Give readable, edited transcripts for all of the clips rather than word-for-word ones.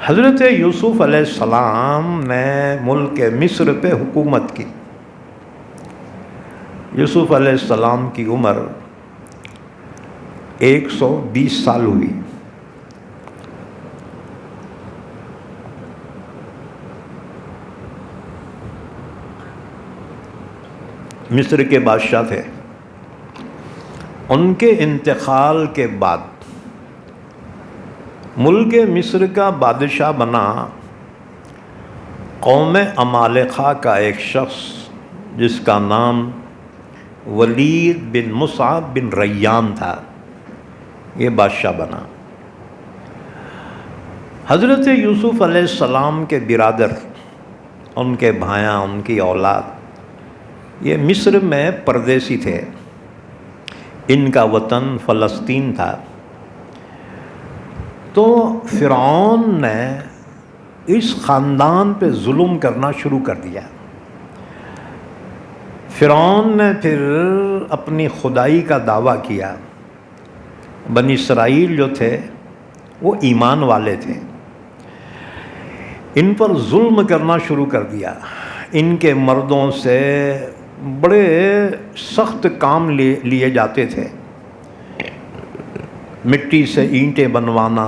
حضرت یوسف علیہ السلام نے ملک مصر پہ حکومت کی۔ یوسف علیہ السلام کی عمر 120 سال ہوئی۔ مصر کے بادشاہ تھے۔ ان کے انتقال کے بعد ملک مصر کا بادشاہ بنا قوم عمالقہ کا ایک شخص جس کا نام ولید بن مصعب بن ریان تھا، یہ بادشاہ بنا۔ حضرت یوسف علیہ السلام کے برادر، ان کے بھائیاں، ان کی اولاد، یہ مصر میں پردیسی تھے۔ ان کا وطن فلسطین تھا۔ تو فرعون نے اس خاندان پہ ظلم کرنا شروع کر دیا۔ فرعون نے پھر اپنی خدائی کا دعویٰ کیا۔ بنی اسرائیل جو تھے وہ ایمان والے تھے، ان پر ظلم کرنا شروع کر دیا۔ ان کے مردوں سے بڑے سخت کام لیے جاتے تھے، مٹی سے اینٹیں بنوانا،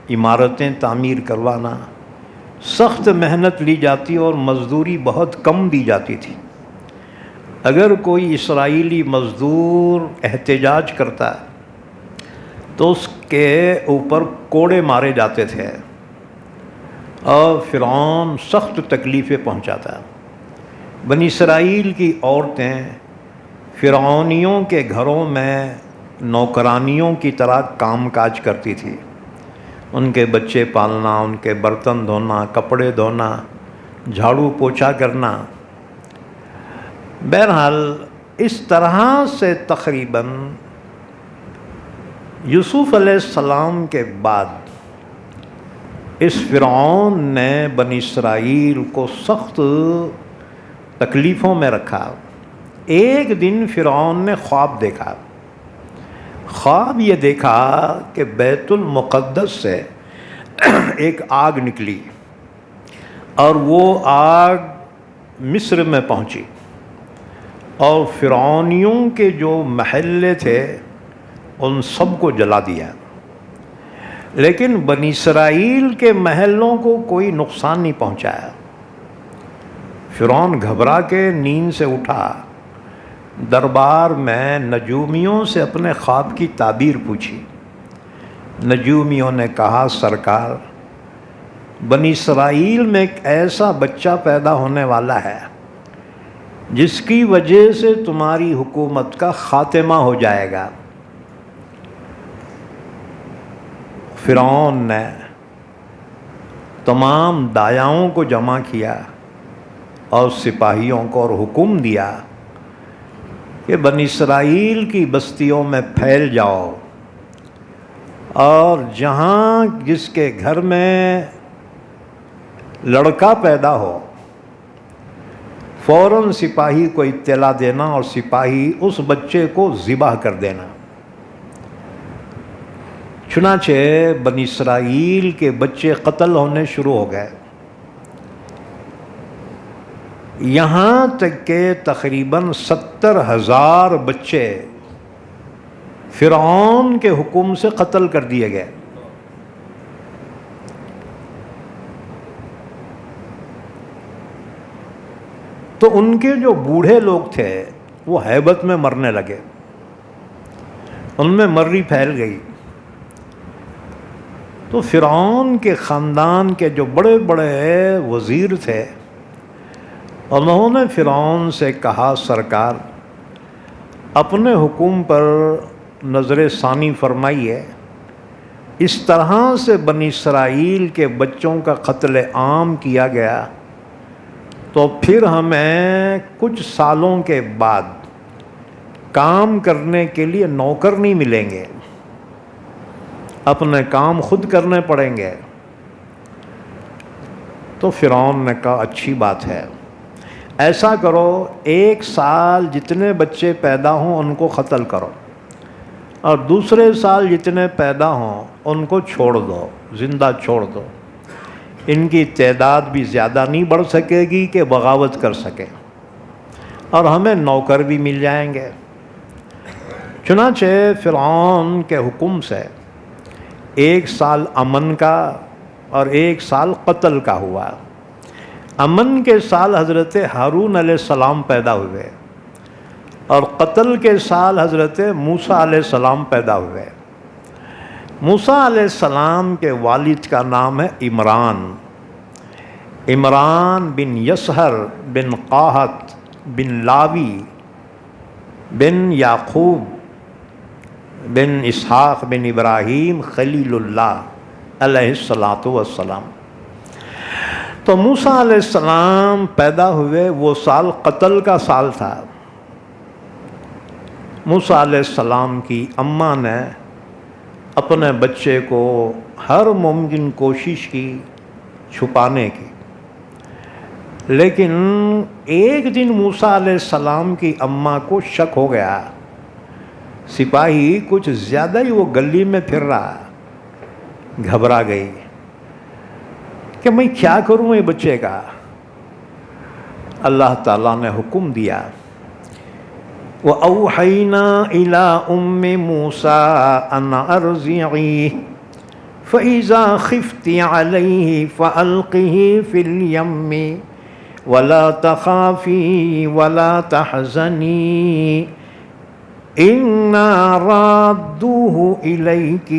عمارتیں تعمیر کروانا، سخت محنت لی جاتی اور مزدوری بہت کم دی جاتی تھی۔ اگر کوئی اسرائیلی مزدور احتجاج کرتا تو اس کے اوپر کوڑے مارے جاتے تھے اور فرعون سخت تکلیفیں پہنچاتا۔ بنی اسرائیل کی عورتیں فرعونیوں کے گھروں میں نوکرانیوں کی طرح کام کاج کرتی تھی۔ ان کے بچے پالنا، ان کے برتن دھونا، کپڑے دھونا، جھاڑو پوچھا کرنا۔ بہرحال اس طرح سے تقریباً یوسف علیہ السلام کے بعد اس فرعون نے بنی اسرائیل کو سخت تکلیفوں میں رکھا۔ ایک دن فرعون نے خواب دیکھا۔ خواب یہ دیکھا کہ بیت المقدس سے ایک آگ نکلی اور وہ آگ مصر میں پہنچی اور فرعونیوں کے جو محلے تھے ان سب کو جلا دیا، لیکن بنی اسرائیل کے محلوں کو کوئی نقصان نہیں پہنچایا۔ فرعون گھبرا کے نیند سے اٹھا، دربار میں نجومیوں سے اپنے خواب کی تعبیر پوچھی۔ نجومیوں نے کہا، سرکار، بنی اسرائیل میں ایک ایسا بچہ پیدا ہونے والا ہے جس کی وجہ سے تمہاری حکومت کا خاتمہ ہو جائے گا۔ فرعون نے تمام دایاؤں کو جمع کیا اور سپاہیوں کو اور حکم دیا کہ بنی اسرائیل کی بستیوں میں پھیل جاؤ اور جہاں جس کے گھر میں لڑکا پیدا ہو فوراً سپاہی کو اطلاع دینا اور سپاہی اس بچے کو ذبح کر دینا۔ چنانچہ بنی اسرائیل کے بچے قتل ہونے شروع ہو گئے، یہاں تک کہ تقریباً 70,000 بچے فرعون کے حکم سے قتل کر دیے گئے۔ تو ان کے جو بوڑھے لوگ تھے وہ ہیبت میں مرنے لگے، ان میں مری پھیل گئی۔ تو فرعون کے خاندان کے جو بڑے بڑے وزیر تھے انہوں نے فرعون سے کہا، سرکار، اپنے حکم پر نظر ثانی فرمائیے، اس طرح سے بنی اسرائیل کے بچوں کا قتل عام کیا گیا تو پھر ہمیں کچھ سالوں کے بعد کام کرنے کے لیے نوکر نہیں ملیں گے، اپنے کام خود کرنے پڑیں گے۔ تو فرعون نے کہا، اچھی بات ہے، ایسا کرو، 1 سال جتنے بچے پیدا ہوں ان کو قتل کرو اور دوسرے سال جتنے پیدا ہوں ان کو چھوڑ دو، زندہ چھوڑ دو۔ ان کی تعداد بھی زیادہ نہیں بڑھ سکے گی کہ بغاوت کر سکیں، اور ہمیں نوکر بھی مل جائیں گے۔ چنانچہ فرعون کے حکم سے 1 سال امن کا اور 1 سال قتل کا ہوا۔ امن کے سال حضرت ہارون علیہ السلام پیدا ہوئے، اور قتل کے سال حضرت موسیٰ علیہ السلام پیدا ہوئے۔ موسیٰ علیہ السلام کے والد کا نام ہے عمران، عمران بن یسہر بن قاہت بن لاوی بن یعقوب بن اسحاق بن ابراہیم خلیل اللہ علیہ الصلاۃ والسلام۔ تو موسیٰ علیہ السلام پیدا ہوئے، وہ سال قتل کا سال تھا۔ موسیٰ علیہ السلام کی اماں نے اپنے بچے کو ہر ممکن کوشش کی چھپانے کی، لیکن ایک دن موسیٰ علیہ السلام کی اماں کو شک ہو گیا، سپاہی کچھ زیادہ ہی وہ گلی میں پھر رہا۔ گھبرا گئی کہ میں کیا کروں یہ بچے کا۔ اللہ تعالیٰ نے حکم دیا، وَأَوْحَيْنَا إِلَىٰ أُمِّ مُوسَىٰ أَنْ أَرْضِعِيهِ فَإِذَا خِفْتِ عَلَيْهِ فَأَلْقِهِ فِي الْيَمِّ وَلَا تَخَافِي وَلَا تَحْزَنِي إِنَّا رَادُّوهُ إِلَيْكِ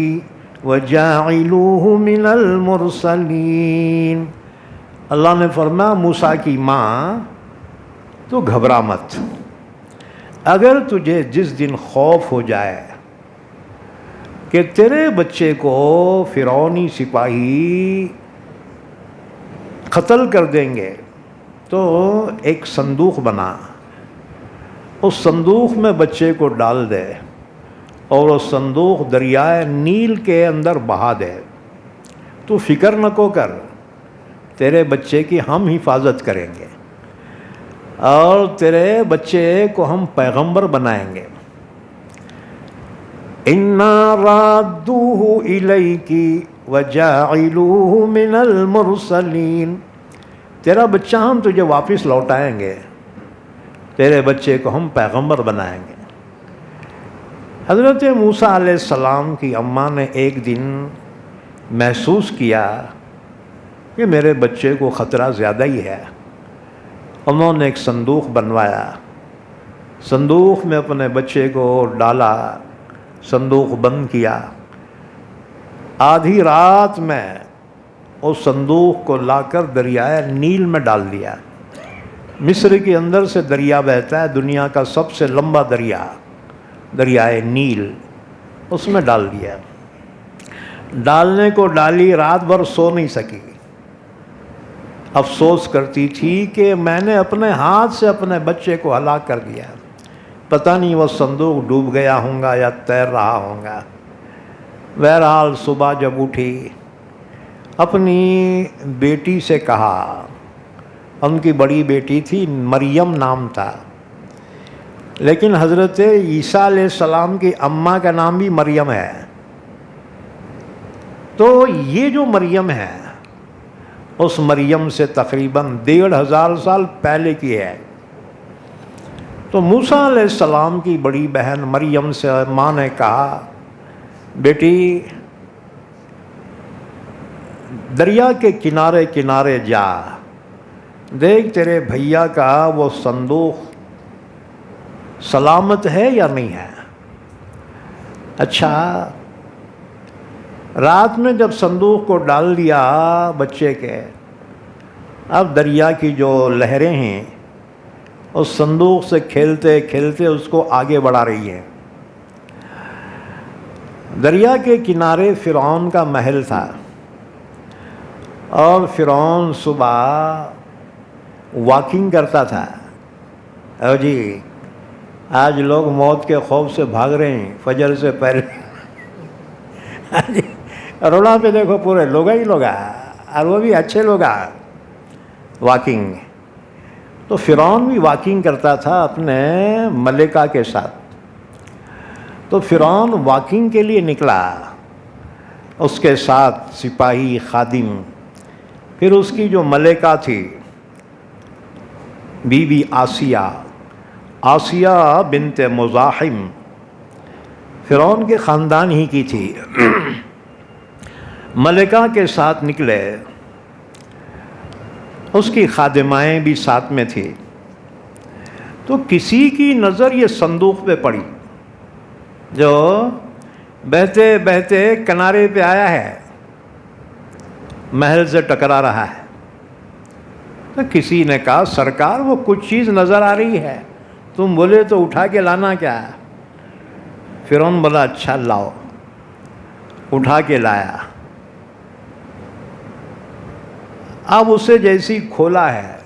وَجَاعِلُوهُ مِنَ الْمُرْسَلِينَ۔ اللہ نے فرمایا موسیٰ کی ماں تو گھبرا مت، اگر تجھے جس دن خوف ہو جائے کہ تیرے بچے کو فرعونی سپاہی قتل کر دیں گے، تو ایک صندوق بنا، اس صندوق میں بچے کو ڈال دے، اور وہ صندوق دریائے نیل کے اندر بہا دے۔ تو فکر نہ کو کر، تیرے بچے کی ہم حفاظت کریں گے، اور تیرے بچے کو ہم پیغمبر بنائیں گے۔ اِنَّا رَادُّوهُ إِلَيْكِ وَجَاعِلُوهُ مِنَ الْمُرْسَلِينَ۔ تیرا بچہ ہم تجھے واپس لوٹائیں گے، تیرے بچے کو ہم پیغمبر بنائیں گے۔ حضرت موسیٰ علیہ السلام کی اماں نے ایک دن محسوس کیا کہ میرے بچے کو خطرہ زیادہ ہی ہے۔ انہوں نے ایک صندوق بنوایا، صندوق میں اپنے بچے کو ڈالا، صندوق بند کیا۔ آدھی رات میں اس صندوق کو لا کر دریائے نیل میں ڈال دیا۔ مصر کے اندر سے دریا بہتا ہے، دنیا کا سب سے لمبا دریا، دریائے نیل، اس میں ڈال دیا۔ ڈالنے کو ڈالی، رات بھر سو نہیں سکی، افسوس کرتی تھی کہ میں نے اپنے ہاتھ سے اپنے بچے کو ہلاک کر دیا، پتہ نہیں وہ صندوق ڈوب گیا ہوں گا یا تیر رہا ہوں گا۔ بہرحال صبح جب اٹھی، اپنی بیٹی سے کہا، ان کی بڑی بیٹی تھی، مریم نام تھا، لیکن حضرت عیسیٰ علیہ السلام کی اماں کا نام بھی مریم ہے۔ تو یہ جو مریم ہے، اس مریم سے تقریباً 1500 سال پہلے کی ہے۔ تو موسیٰ علیہ السلام کی بڑی بہن مریم سے ماں نے کہا، بیٹی دریا کے کنارے کنارے جا، دیکھ تیرے بھیا کا وہ صندوق سلامت ہے یا نہیں ہے۔ اچھا، رات میں جب صندوق کو ڈال دیا بچے کے، اب دریا کی جو لہریں ہیں اس صندوق سے کھیلتے کھیلتے اس کو آگے بڑھا رہی ہیں۔ دریا کے کنارے فرعون کا محل تھا، اور فرعون صبح واکنگ کرتا تھا۔ او جی، آج لوگ موت کے خوف سے بھاگ رہے ہیں فجر سے پہلے۔ روڈا پہ دیکھو پورے لوگ ہی لوگ، اور وہ بھی اچھے لوگ واکنگ۔ تو فرعون بھی واکنگ کرتا تھا اپنے ملکہ کے ساتھ۔ تو فرعون واکنگ کے لیے نکلا، اس کے ساتھ سپاہی خادم۔ پھر اس کی جو ملکہ تھی بی بی آسیہ بنت مزاحم، فرعون کے خاندان ہی کی تھی، ملکہ کے ساتھ نکلے، اس کی خادمائیں بھی ساتھ میں تھی، تو کسی کی نظر یہ صندوق پہ پڑی جو بہتے بہتے کنارے پہ آیا ہے، محل سے ٹکرا رہا ہے۔ تو کسی نے کہا سرکار وہ کچھ چیز نظر آ رہی ہے، تم بولے تو اٹھا کے لانا کیا ہے؟ فرعون بولا اچھا لاؤ، اٹھا کے لایا۔ اب اسے جیسی کھولا ہے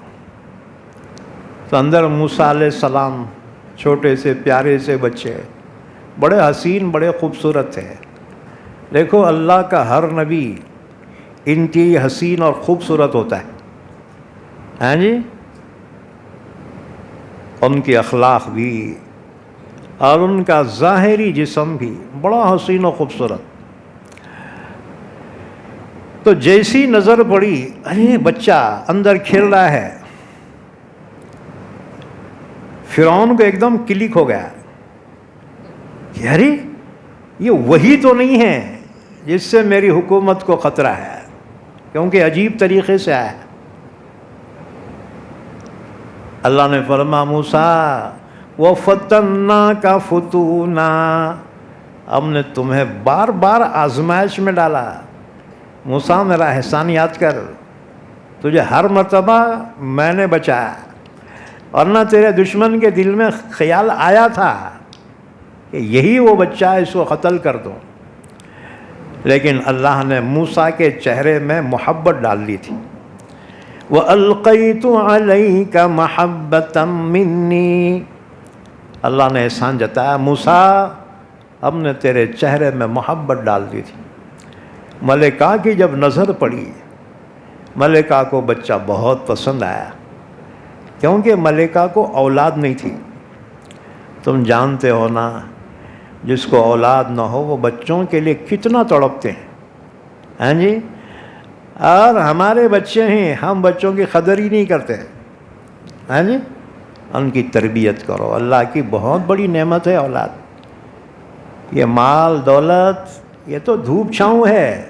تو اندر موسیٰ علیہ السلام چھوٹے سے پیارے سے بچے، بڑے حسین بڑے خوبصورت تھے۔ دیکھو اللہ کا ہر نبی انتہائی حسین اور خوبصورت ہوتا ہے، ہاں جی، ان کے اخلاق بھی اور ان کا ظاہری جسم بھی بڑا حسین و خوبصورت۔ تو جیسی نظر پڑی، ارے بچہ اندر کھیل رہا ہے، فرعون کو ایک دم کلک ہو گیا کہ ارے یہ وہی تو نہیں ہے جس سے میری حکومت کو خطرہ ہے، کیونکہ عجیب طریقے سے آیا ہے۔ اللہ نے فرمایا موسیٰ وَفَتَنَّاكَ فُتُونًا، ہم نے تمہیں بار بار آزمائش میں ڈالا، موسیٰ میرا احسان یاد کر، تجھے ہر مرتبہ میں نے بچایا، ورنہ تیرے دشمن کے دل میں خیال آیا تھا کہ یہی وہ بچہ ہے، اس کو قتل کر دو، لیکن اللہ نے موسیٰ کے چہرے میں محبت ڈال دی تھی۔ وَأَلْقَيْتُ عَلَيْكَ مَحَبَّةً مِّنِّي، اللہ نے احسان جتایا، موسیٰ ہم نے تیرے چہرے میں محبت ڈال دی تھی۔ ملکہ کی جب نظر پڑی، ملکہ کو بچہ بہت پسند آیا، کیونکہ ملکہ کو اولاد نہیں تھی۔ تم جانتے ہو نا، جس کو اولاد نہ ہو وہ بچوں کے لیے کتنا تڑپتے ہیں، ہاں جی، اور ہمارے بچے ہیں، ہم بچوں کی قدر ہی نہیں کرتے، ہاں جی، ان کی تربیت کرو، اللہ کی بہت بڑی نعمت ہے اولاد۔ یہ مال دولت یہ تو دھوپ چھاؤں ہے،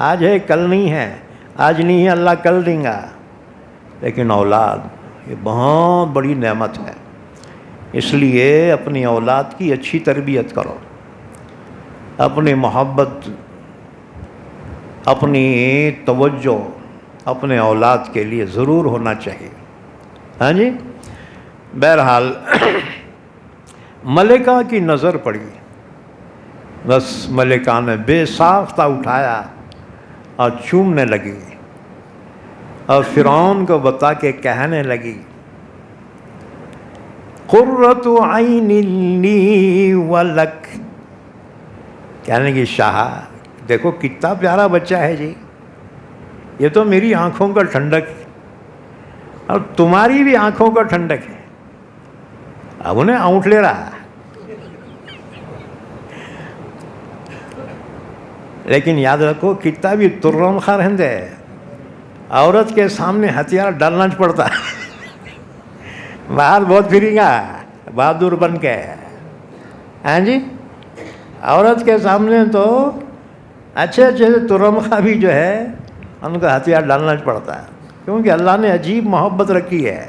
آج ہے کل نہیں ہے، آج نہیں ہے اللہ کل دیں گا، لیکن اولاد یہ بہت بڑی نعمت ہے، اس لیے اپنی اولاد کی اچھی تربیت کرو، اپنی محبت، اپنی توجہ اپنے اولاد کے لیے ضرور ہونا چاہیے، ہاں جی۔ بہرحال ملکہ کی نظر پڑی، بس ملکہ نے بے ساختہ اٹھایا اور چومنے لگی، اور فرعون کو بتا کے کہنے لگی قرۃ عین لی ولک، کہنے کی شاہ دیکھو کتنا پیارا بچہ ہے جی، یہ تو میری آنکھوں کا ٹھنڈک ہے اور تمہاری بھی آنکھوں کا ٹھنڈک ہے۔ اب انہیں اونٹ لے رہا، لیکن یاد رکھو کتنا بھی ترم خواہ رہندے، عورت کے سامنے ہتھیار ڈالنا پڑتا، باہر بہت پھریں گا بہادر بن کے، ہاں جی، عورت کے سامنے تو اچھے اچھے ترم خواہ بھی جو ہے ان کو ہتھیار ڈالنا پڑتا ہے، کیونکہ اللہ نے عجیب محبت رکھی ہے،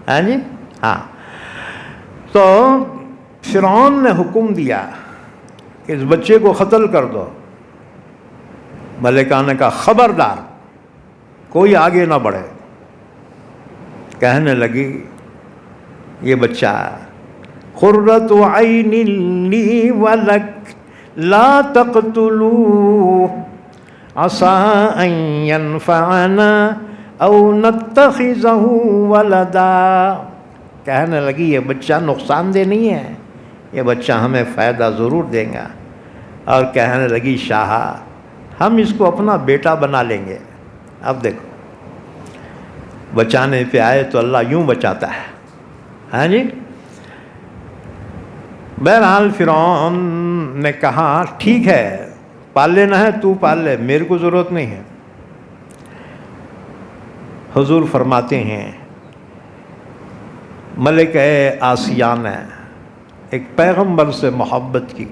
ہاں جی، ہاں۔ تو فرعون نے حکم دیا کہ اس بچے کو قتل کر دو، ملکہ نے کہا خبردار کوئی آگے نہ بڑھے، کہنے لگی یہ بچہ قرۃ عین لی ولک لا تقتلوہ عسیٰ ان ینفعنا او نتخذہ ولدا، کہنے لگی یہ بچہ نقصان دہ نہیں ہے، یہ بچہ ہمیں فائدہ ضرور دے گا، اور کہنے لگی شاہ ہم اس کو اپنا بیٹا بنا لیں گے۔ اب دیکھو بچانے پہ آئے تو اللہ یوں بچاتا ہے، ہاں جی۔ بہرحال فرعون نے کہا ٹھیک ہے پال لینا ہے تو پال لے، میرے کو ضرورت نہیں ہے۔ حضور فرماتے ہیں ملکہ آسیہ نے ایک پیغمبر سے محبت کی،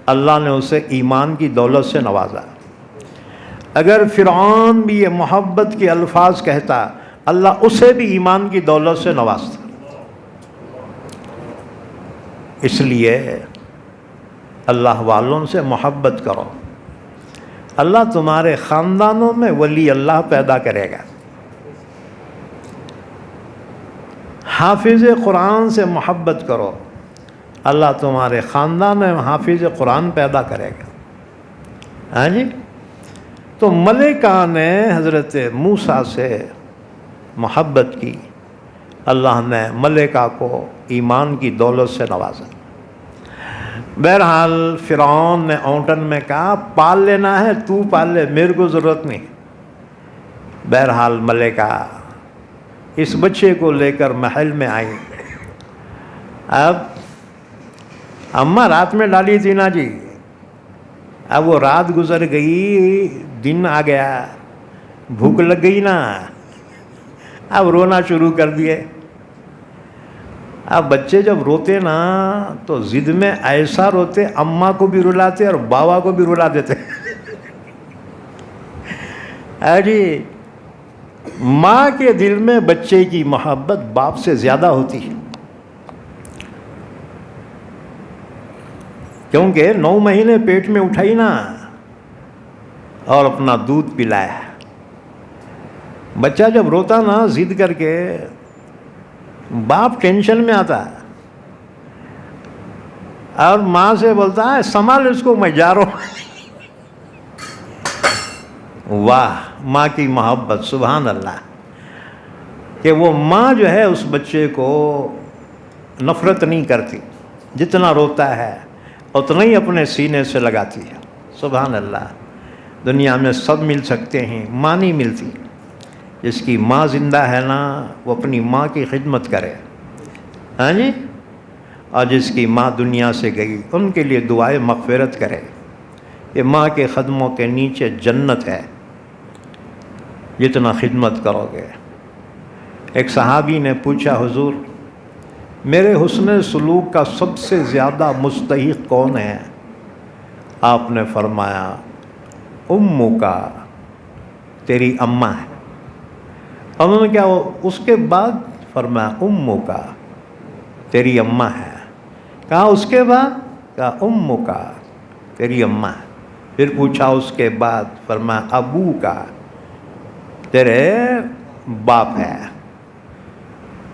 اللہ نے اسے ایمان کی دولت سے نوازا۔ اگر فرعون بھی یہ محبت کے الفاظ کہتا، اللہ اسے بھی ایمان کی دولت سے نوازتا۔ اس لیے اللہ والوں سے محبت کرو، اللہ تمہارے خاندانوں میں ولی اللہ پیدا کرے گا۔ حافظ قرآن سے محبت کرو، اللہ تمہارے خاندان میں حافظ قرآن پیدا کرے گا۔ ہاں جی، تو ملکہ نے حضرت موسیٰ سے محبت کی، اللہ نے ملکہ کو ایمان کی دولت سے نوازا۔ بہرحال فرعون نے اونٹن میں کہا پال لینا ہے تو پال لے، میرے کو ضرورت نہیں۔ بہرحال ملکہ اس بچے کو لے کر محل میں آئی۔ اب اماں رات میں ڈالی تھی نا جی، اب وہ رات گزر گئی، دن آ گیا، بھوک لگ گئی نا، اب رونا شروع کر دیے۔ اب بچے جب روتے نا تو ضد میں ایسا روتے، اماں کو بھی رلاتے اور بابا کو بھی رلا دیتے۔ جی، ماں کے دل میں بچے کی محبت باپ سے زیادہ ہوتی ہے، کیونکہ 9 مہینے پیٹ میں اٹھائی نا اور اپنا دودھ پلایا۔ بچہ جب روتا نا ضد کر کے، باپ ٹینشن میں آتا اور ماں سے بولتا ہے سنبھال اس کو، میں جا رہا ہوں۔ واہ ماں کی محبت، سبحان اللہ، کہ وہ ماں جو ہے اس بچے کو نفرت نہیں کرتی، جتنا روتا ہے اتنا ہی اپنے سینے سے لگاتی ہے۔ سبحان اللہ، دنیا میں سب مل سکتے ہیں، ماں نہیں ملتی۔ جس کی ماں زندہ ہے نا وہ اپنی ماں کی خدمت کرے، ہاں جی، اور جس کی ماں دنیا سے گئی ان کے لیے دعائے مغفرت کرے۔ یہ ماں کے قدموں کے نیچے جنت ہے، جتنا خدمت کرو گے۔ ایک صحابی نے پوچھا حضور میرے حسن سلوک کا سب سے زیادہ مستحق کون ہے؟ آپ نے فرمایا امو کا، تیری اماں ہے۔ انہوں نے کیا اس کے بعد فرمایا امو کا، تیری اماں ہے۔ کہا اس کے بعد؟ کہا امو کا، تیری اماں ہے۔ پھر پوچھا اس کے بعد، فرمایا ابو کا، تیرے باپ ہے۔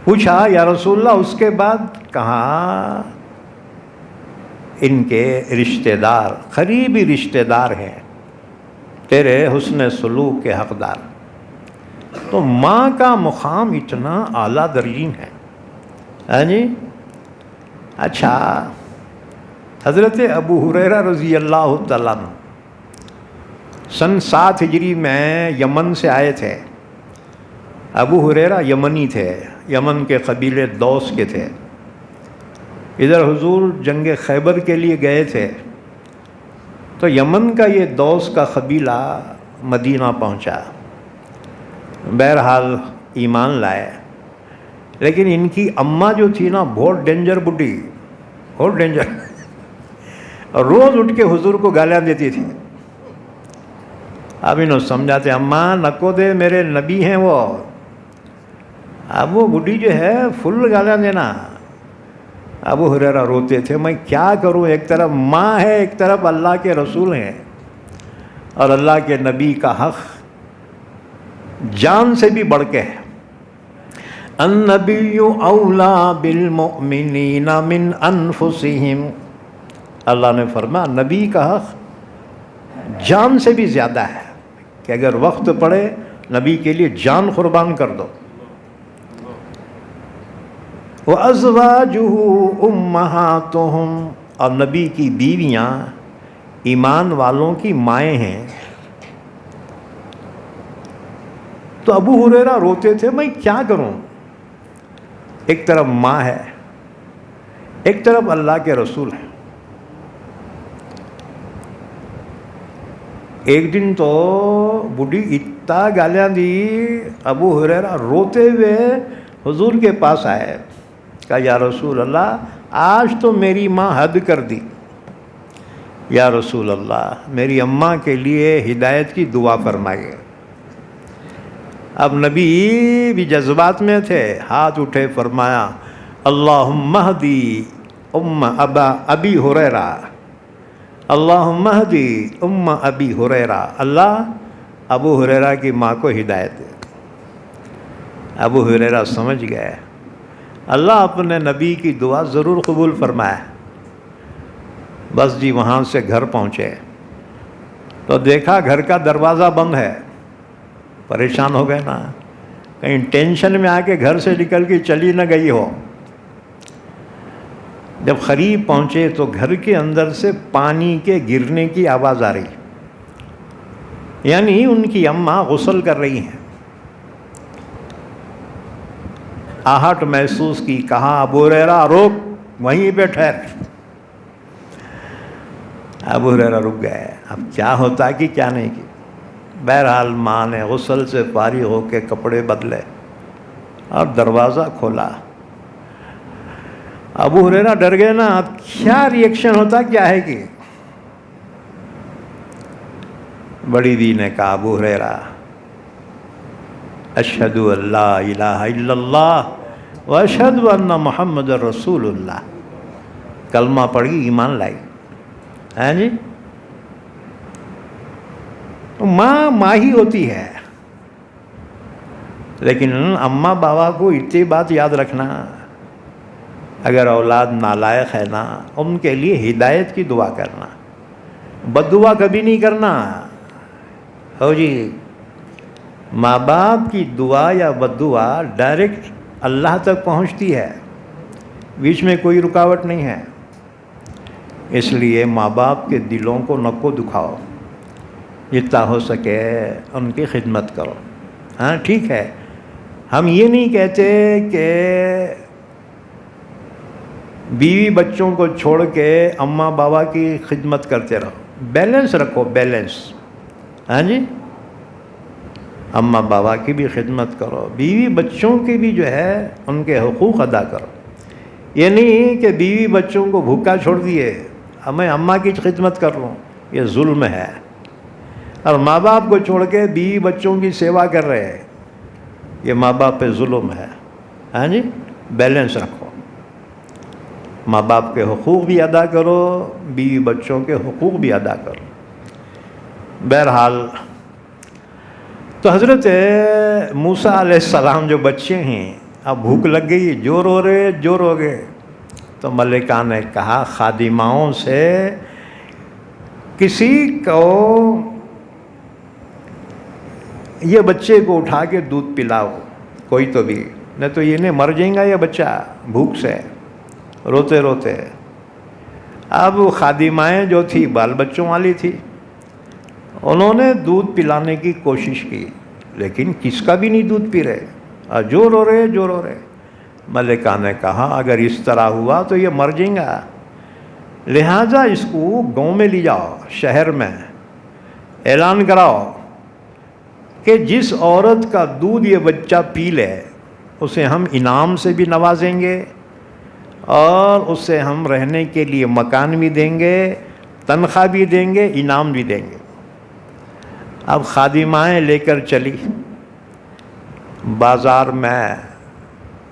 پوچھا یا رسول اللہ اس کے بعد؟ کہا ان کے رشتہ دار، قریبی رشتہ دار ہیں تیرے حسن سلوک کے حقدار۔ تو ماں کا مقام اتنا اعلیٰ درجین ہے، ہاں جی۔ اچھا، حضرت ابو ہریرہ رضی اللہ تعالیٰ عنہ سن 7 ہجری میں یمن سے آئے تھے۔ ابو ہریرہ یمنی تھے، یمن کے قبیلے دوس کے تھے۔ ادھر حضور جنگ خیبر کے لیے گئے تھے، تو یمن کا یہ دوس کا قبیلہ مدینہ پہنچا۔ بہرحال ایمان لائے، لیکن ان کی اماں جو تھی نا بہت ڈینجر بڈھی، بہت ڈینجر، روز اٹھ کے حضور کو گالیاں دیتی تھی۔ اب انہوں سمجھاتے اماں نکو دے، میرے نبی ہیں وہ۔ اب وہ بڈھی جو ہے فل گالیاں دینا۔ ابو ہریرہ روتے تھے میں کیا کروں، ایک طرف ماں ہے، ایک طرف اللہ کے رسول ہیں، اور اللہ کے نبی کا حق جان سے بھی بڑھ کے ہے۔ النبی اولا بالمؤمنین من انفسہم، اللہ نے فرمایا نبی کا حق جان سے بھی زیادہ ہے، کہ اگر وقت پڑے نبی کے لیے جان قربان کر دو۔ وَأَزْوَاجُهُ أُمَّهَاتُهُمْ، اور نبی کی بیویاں ایمان والوں کی مائیں ہیں۔ تو ابو ہریرہ روتے تھے میں کیا کروں، ایک طرف ماں ہے، ایک طرف اللہ کے رسول ہے۔ ایک دن تو بڈھی تا گالیاں دی، ابو ہریرہ روتے ہوئے حضور کے پاس آئے، کہا یا رسول اللہ آج تو میری ماں حد کر دی، یا رسول اللہ میری اماں کے لیے ہدایت کی دعا فرمائیے۔ اب نبی بھی جذبات میں تھے، ہاتھ اٹھے، فرمایا اللہم اہدی ابی ہریرہ، اللہم اہدی ابی ہریرہ، اللہ ابو ہریرہ کی ماں کو ہدایت دے۔ ابو ہریرہ سمجھ گئے اللہ اپنے نبی کی دعا ضرور قبول فرمائے۔ بس جی وہاں سے گھر پہنچے تو دیکھا گھر کا دروازہ بند ہے، پریشان ہو گئے نا، کہیں ٹینشن میں آ کے گھر سے نکل کے چلی نہ گئی ہو۔ جب قریب پہنچے تو گھر کے اندر سے پانی کے گرنے کی آواز آ رہی، یعنی ان کی اماں غسل کر رہی ہیں۔ آہٹ محسوس کی، کہا ابو ہریرہ روک، وہیں پہ ٹھہر۔ ابو ہریرہ رک گئے، اب کیا ہوتا کہ کیا نہیں کی۔ بہرحال ماں نے غسل سے فارغ ہو کے کپڑے بدلے اور دروازہ کھولا۔ ابو ہریرہ ڈر گئے نا، اب کیا ریئیکشن ہوتا کیا ہے کہ بڑی دی نے کہا ابو ہریرہ اشہد ان لا الہ الا اللہ واشہد ان محمد رسول اللہ، کلمہ پڑھی، ایمان لائی۔ ہاں جی، ماں ہی ہوتی ہے، لیکن اماں بابا کو اتنی بات یاد رکھنا، اگر اولاد نالائق ہے نا ان کے لیے ہدایت کی دعا کرنا، بد دعا کبھی نہیں کرنا۔ ہو جی، ماں باپ کی دعا یا بد دعا ڈائریکٹ اللہ تک پہنچتی ہے، بیچ میں کوئی رکاوٹ نہیں ہے۔ اس لیے ماں باپ کے دلوں کو نہ کو دکھاؤ، جتنا ہو سکے ان کی خدمت کرو۔ ہاں ٹھیک ہے، ہم یہ نہیں کہتے کہ بیوی بچوں کو چھوڑ کے اماں بابا کی خدمت کرتے رہو، بیلنس رکھو، بیلنس۔ ہاں جی، اماں بابا کی بھی خدمت کرو، بیوی بچوں کی بھی جو ہے ان کے حقوق ادا کرو۔ یہ نہیں کہ بیوی بچوں کو بھوکا چھوڑ دیے، میں اماں کی خدمت کر رہا ہوں، یہ ظلم ہے۔ اور ماں باپ کو چھوڑ کے بیوی بچوں کی سیوا کر رہے ہیں، یہ ماں باپ پہ ظلم ہے۔ ہاں جی، بیلنس رکھو، ماں باپ کے حقوق بھی ادا کرو، بیوی بچوں کے حقوق بھی ادا کرو۔ بہرحال تو حضرت موسیٰ علیہ السلام جو بچے ہیں، اب بھوک لگ گئی، جو رو گئے، تو ملکہ نے کہا خادماؤں سے کسی کو یہ بچے کو اٹھا کے دودھ پلاؤ، کوئی تو بھی، نہیں تو یہ نہیں مر جائیں گا یہ بچہ بھوک سے، روتے روتے۔ اب خادمائیں جو تھی بال بچوں والی تھی، انہوں نے دودھ پلانے کی کوشش کی، لیکن کس کا بھی نہیں دودھ پی رہے، جو رو رہے۔ ملکہ نے کہا اگر اس طرح ہوا تو یہ مر جائیں گا، لہٰذا اس کو گاؤں میں لے جاؤ، شہر میں اعلان کراؤ کہ جس عورت کا دودھ یہ بچہ پی لے اسے ہم انعام سے بھی نوازیں گے اور اسے ہم رہنے کے لیے مکان بھی دیں گے، تنخواہ بھی دیں گے، انعام بھی دیں گے۔ اب خادمائیں لے کر چلی بازار میں،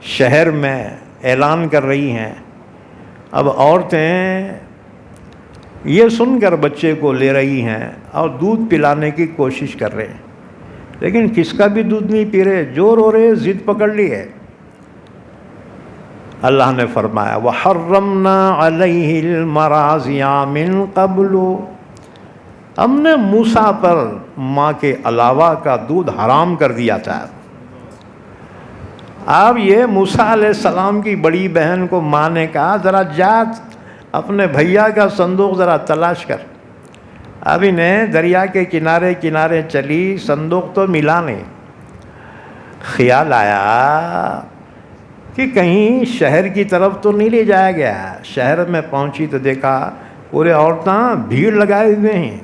شہر میں اعلان کر رہی ہیں۔ اب عورتیں یہ سن کر بچے کو لے رہی ہیں اور دودھ پلانے کی کوشش کر رہے ہیں، لیکن کس کا بھی دودھ نہیں پی رہے، جو رو رہے، ضد پکڑ لی ہے۔ اللہ نے فرمایا وَحَرَّمْنَا عَلَيْهِ الْمَرَاضِعَ مِن قَبْلُ، ہم نے موسیٰ پر ماں کے علاوہ کا دودھ حرام کر دیا تھا۔ اب یہ موسیٰ علیہ السلام کی بڑی بہن کو ماں نے کہا ذرا جا اپنے بھیا کا صندوق ذرا تلاش کر۔ اب انہیں دریا کے کنارے کنارے چلی، صندوق تو ملا نہیں۔ خیال آیا کہ کہیں شہر کی طرف تو نہیں لے جایا گیا۔ شہر میں پہنچی تو دیکھا پورے عورتیں بھیڑ لگائے ہوئے ہیں۔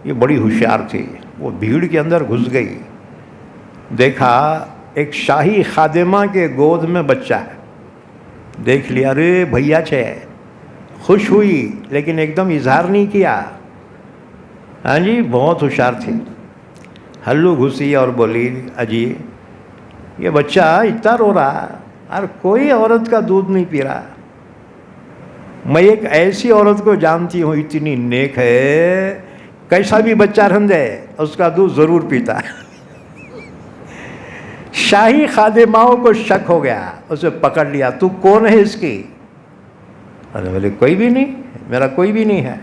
یہ بڑی ہوشیار تھی، وہ بھیڑ کے اندر گھس گئی، دیکھا ایک شاہی خادمہ کے گود میں بچہ ہے، دیکھ لیا ارے بھیا چھے، خوش ہوئی لیکن ایک دم اظہار نہیں کیا۔ ہاں جی، بہت ہوشیار تھی، ہلو گھسی اور بولی اجی یہ بچہ اتنا رو رہا اور کوئی عورت کا دودھ نہیں پی رہا، میں ایک ایسی عورت کو جانتی ہوں اتنی نیک ہے، کیسا بھی بچہ رہندے اس کا دودھ ضرور پیتا ہے۔ شاہی خادماؤں کو شک ہو گیا، اسے پکڑ لیا، تو کون ہے اس کی؟ بولے کوئی بھی نہیں، میرا کوئی بھی نہیں ہے،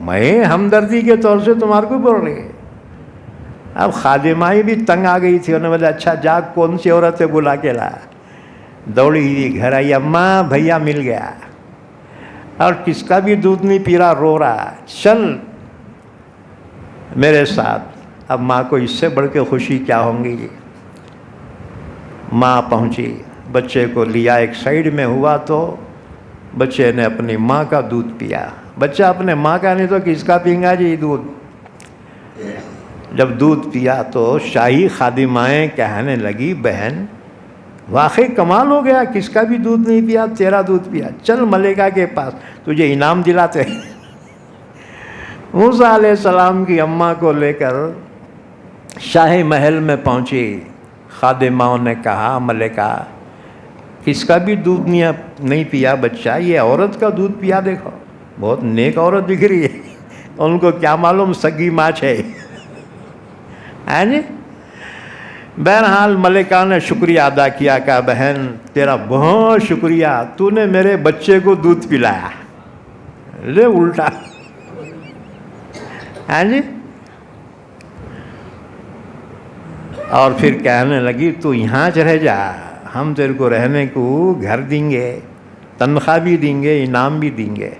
میں ہمدردی کے طور سے تمہارے کو بول رہی ہے۔ اب خادمائی بھی تنگ آ گئی تھی، انہوں نے بولا اچھا جا کون سی عورت ہے بلا کے لا، دوڑی ہوئی گھر آئی، اماں بھیا مل گیا اور کس کا بھی دودھ نہیں پی رہا، رو رہا، چل میرے ساتھ۔ اب ماں کو اس سے بڑھ کے خوشی کیا ہوں گی؟ ماں پہنچی، بچے کو لیا، ایک سائیڈ میں ہوا تو بچے نے اپنی ماں کا دودھ پیا۔ بچہ اپنے ماں کا نہیں تو کس کا پئیں گا جی دودھ؟ جب دودھ پیا تو شاہی خادمائیں کہنے لگی بہن واقعی کمال ہو گیا، کس کا بھی دودھ نہیں پیا، تیرا دودھ پیا، چل ملکہ کے پاس تجھے انعام دلاتے ہیں۔ موسیٰ علیہ السلام کی اماں کو لے کر شاہی محل میں پہنچی، خادماؤں نے کہا ملکہ کس کا بھی دودھ نہیں پیا بچہ، یہ عورت کا دودھ پیا، دیکھو بہت نیک عورت دکھ رہی ہے، ان کو کیا معلوم سگی ماچ ہے۔ بہرحال ملکہ نے شکریہ ادا کیا، کہا بہن تیرا بہت شکریہ، تو نے میرے بچے کو دودھ پلایا، لے الٹا۔ اور پھر کہنے لگی تو یہاں رہ جا، ہم تیرے کو رہنے کو گھر دیں گے، تنخواہ بھی دیں گے، انعام بھی دیں گے۔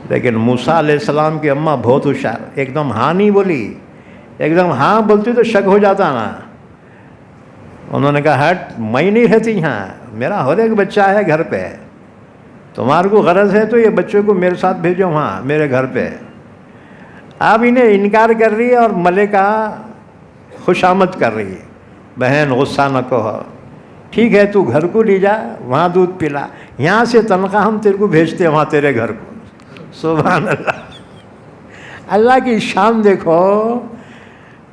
لیکن موسیٰ علیہ السلام کی اماں بہت ہوشیار، ایک دم ہاں نہیں بولی، ایک دم ہاں بولتی تو شک ہو جاتا نا۔ انہوں نے کہا ہٹ، میں نہیں رہتی یہاں، میرا ہر ایک بچہ ہے گھر پہ، تمہارے کو غرض ہے تو یہ بچوں کو میرے ساتھ بھیجو وہاں میرے گھر پہ۔ اب انہیں انکار کر رہی ہے اور ملکہ خوش آمد کر رہی ہے، بہن غصہ نہ کہو، ٹھیک ہے تو گھر کو لے جا، وہاں دودھ پلا، یہاں سے تنخواہ ہم تیرے کو بھیجتے ہیں وہاں تیرے گھر کو۔ سبحان اللہ، اللہ کی شان دیکھو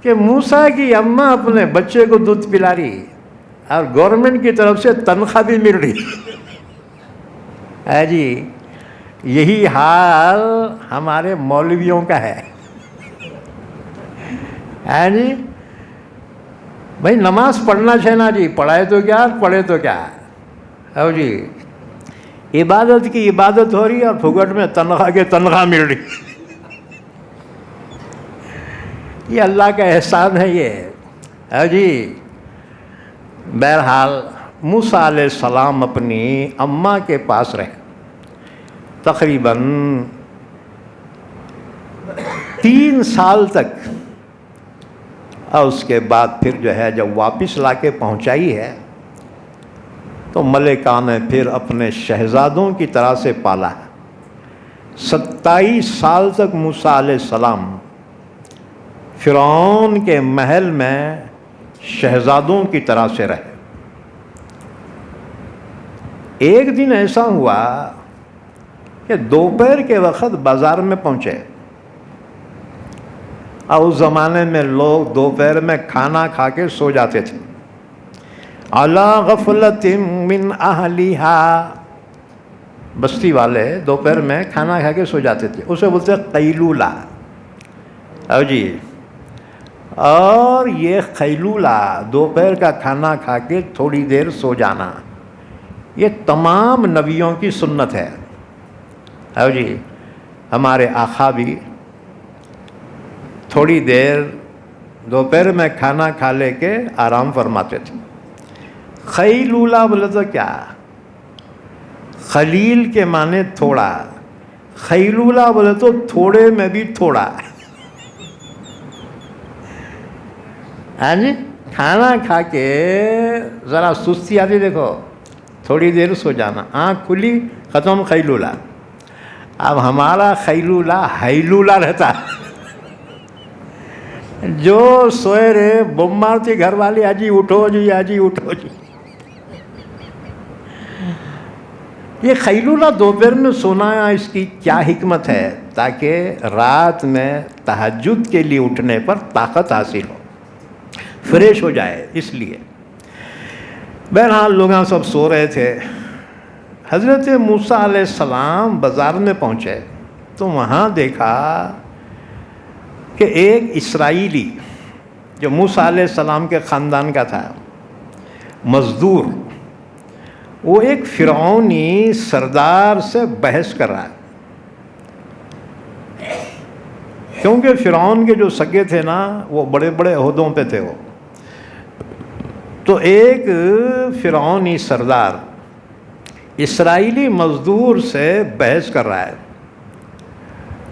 کہ موسیٰ کی اماں اپنے بچے کو دودھ پلا رہی اور گورنمنٹ کی طرف سے تنخواہ بھی مل رہی ہے جی۔ یہی حال ہمارے مولویوں کا ہے جی۔ بھائی نماز پڑھنا چاہیے جی، پڑھائے تو کیا پڑھے تو کیا او جی، عبادت کی عبادت ہو رہی ہے اور پھگٹ میں تنخواہ کے تنخواہ مل رہی، یہ اللہ کا احسان ہے یہ جی۔ بہرحال موسیٰ علیہ السلام اپنی اماں کے پاس رہے تقریباً 3 سال تک، اور اس کے بعد پھر جو ہے جب واپس لا کے پہنچائی ہے تو ملکہ نے پھر اپنے شہزادوں کی طرح سے پالا ہے۔ 27 سال تک موسیٰ علیہ السلام فرعون کے محل میں شہزادوں کی طرح سے رہے۔ ایک دن ایسا ہوا کہ دوپہر کے وقت بازار میں پہنچے، اور اس زمانے میں لوگ دوپہر میں کھانا کھا کے سو جاتے تھے۔ علی غفلۃ من اہلھا، بستی والے دوپہر میں کھانا کھا کے سو جاتے تھے، اسے بولتے قیلولہ جی۔ اور یہ قیلولہ دوپہر کا کھانا کھا کے تھوڑی دیر سو جانا، یہ تمام نبیوں کی سنت ہے جی۔ ہمارے آقا بھی تھوڑی دیر دوپہر میں کھانا کھا لے کے آرام فرماتے تھے۔ قیلولہ بولے تو کیا؟ خلیل کے معنی تھوڑا، قیلولہ بولے تو تھوڑے میں بھی تھوڑا جی۔ کھانا کھا کے ذرا سستی آتی، دیکھو تھوڑی دیر سو جانا، آنکھ کھلی ختم قیلولہ۔ اب ہمارا قیلولہ ہیلولہ رہتا جو سوئے رہے بم مارتی گھر والی، آجی اٹھو جی، آجی اٹھو جی. یہ خیلولہ دوپہر میں سونا اس کی کیا حکمت ہے؟ تاکہ رات میں تہجد کے لیے اٹھنے پر طاقت حاصل ہو، فریش ہو جائے. اس لیے بہرحال لوگ سب سو رہے تھے. حضرت موسیٰ علیہ السلام بازار میں پہنچے تو وہاں دیکھا کہ ایک اسرائیلی جو موسیٰ علیہ السلام کے خاندان کا تھا، مزدور، وہ ایک فرعونی سردار سے بحث کر رہا ہے. کیونکہ فرعون کے جو سگے تھے نا وہ بڑے بڑے عہدوں پہ تھے. وہ تو ایک فرعونی سردار اسرائیلی مزدور سے بحث کر رہا ہے.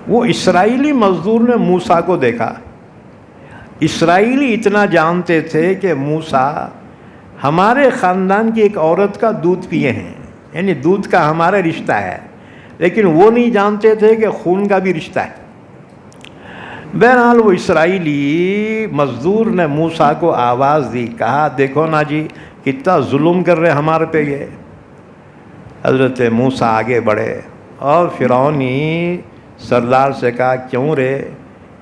وہ اسرائیلی مزدور نے موسیٰ کو دیکھا. اسرائیلی اتنا جانتے تھے کہ موسیٰ ہمارے خاندان کی ایک عورت کا دودھ پیے ہیں، یعنی دودھ کا ہمارا رشتہ ہے، لیکن وہ نہیں جانتے تھے کہ خون کا بھی رشتہ ہے. بہرحال وہ اسرائیلی مزدور نے موسیٰ کو آواز دی، کہا دیکھو نا جی کتنا ظلم کر رہے ہمارے پہ یہ. حضرت موسیٰ آگے بڑھے اور فرعونی سردار سے کہا کیوں رے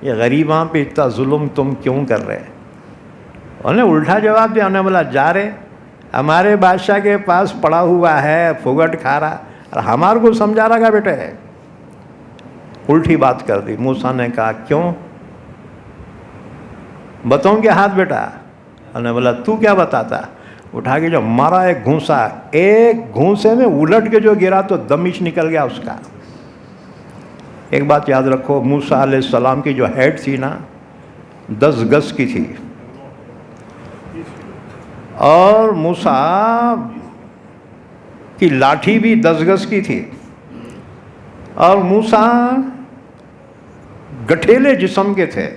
یہ غریباں پہ اتنا ظلم تم کیوں کر رہے؟ انہیں الٹا جواب دیا. انہیں بولا جا رہے ہمارے بادشاہ کے پاس پڑا ہوا ہے، پھگٹ کھا رہا اور ہمارے کو سمجھا رہا گا بیٹے. الٹی بات کر دی. موسیٰ نے کہا کیوں؟ بتاؤں کیا ہاتھ بیٹا؟ انہیں بولا تو کیا بتاتا؟ اٹھا کے جو مارا ایک گھونسا، ایک گھونسے میں الٹ کے جو گرا تو دمش نکل گیا اس کا. ایک بات یاد رکھو، موسیٰ علیہ السلام کی جو ہیڈ تھی نا 10 گز کی تھی، اور موسیٰ کی لاٹھی بھی 10 گز کی تھی، اور موسیٰ گٹھیلے جسم کے تھے.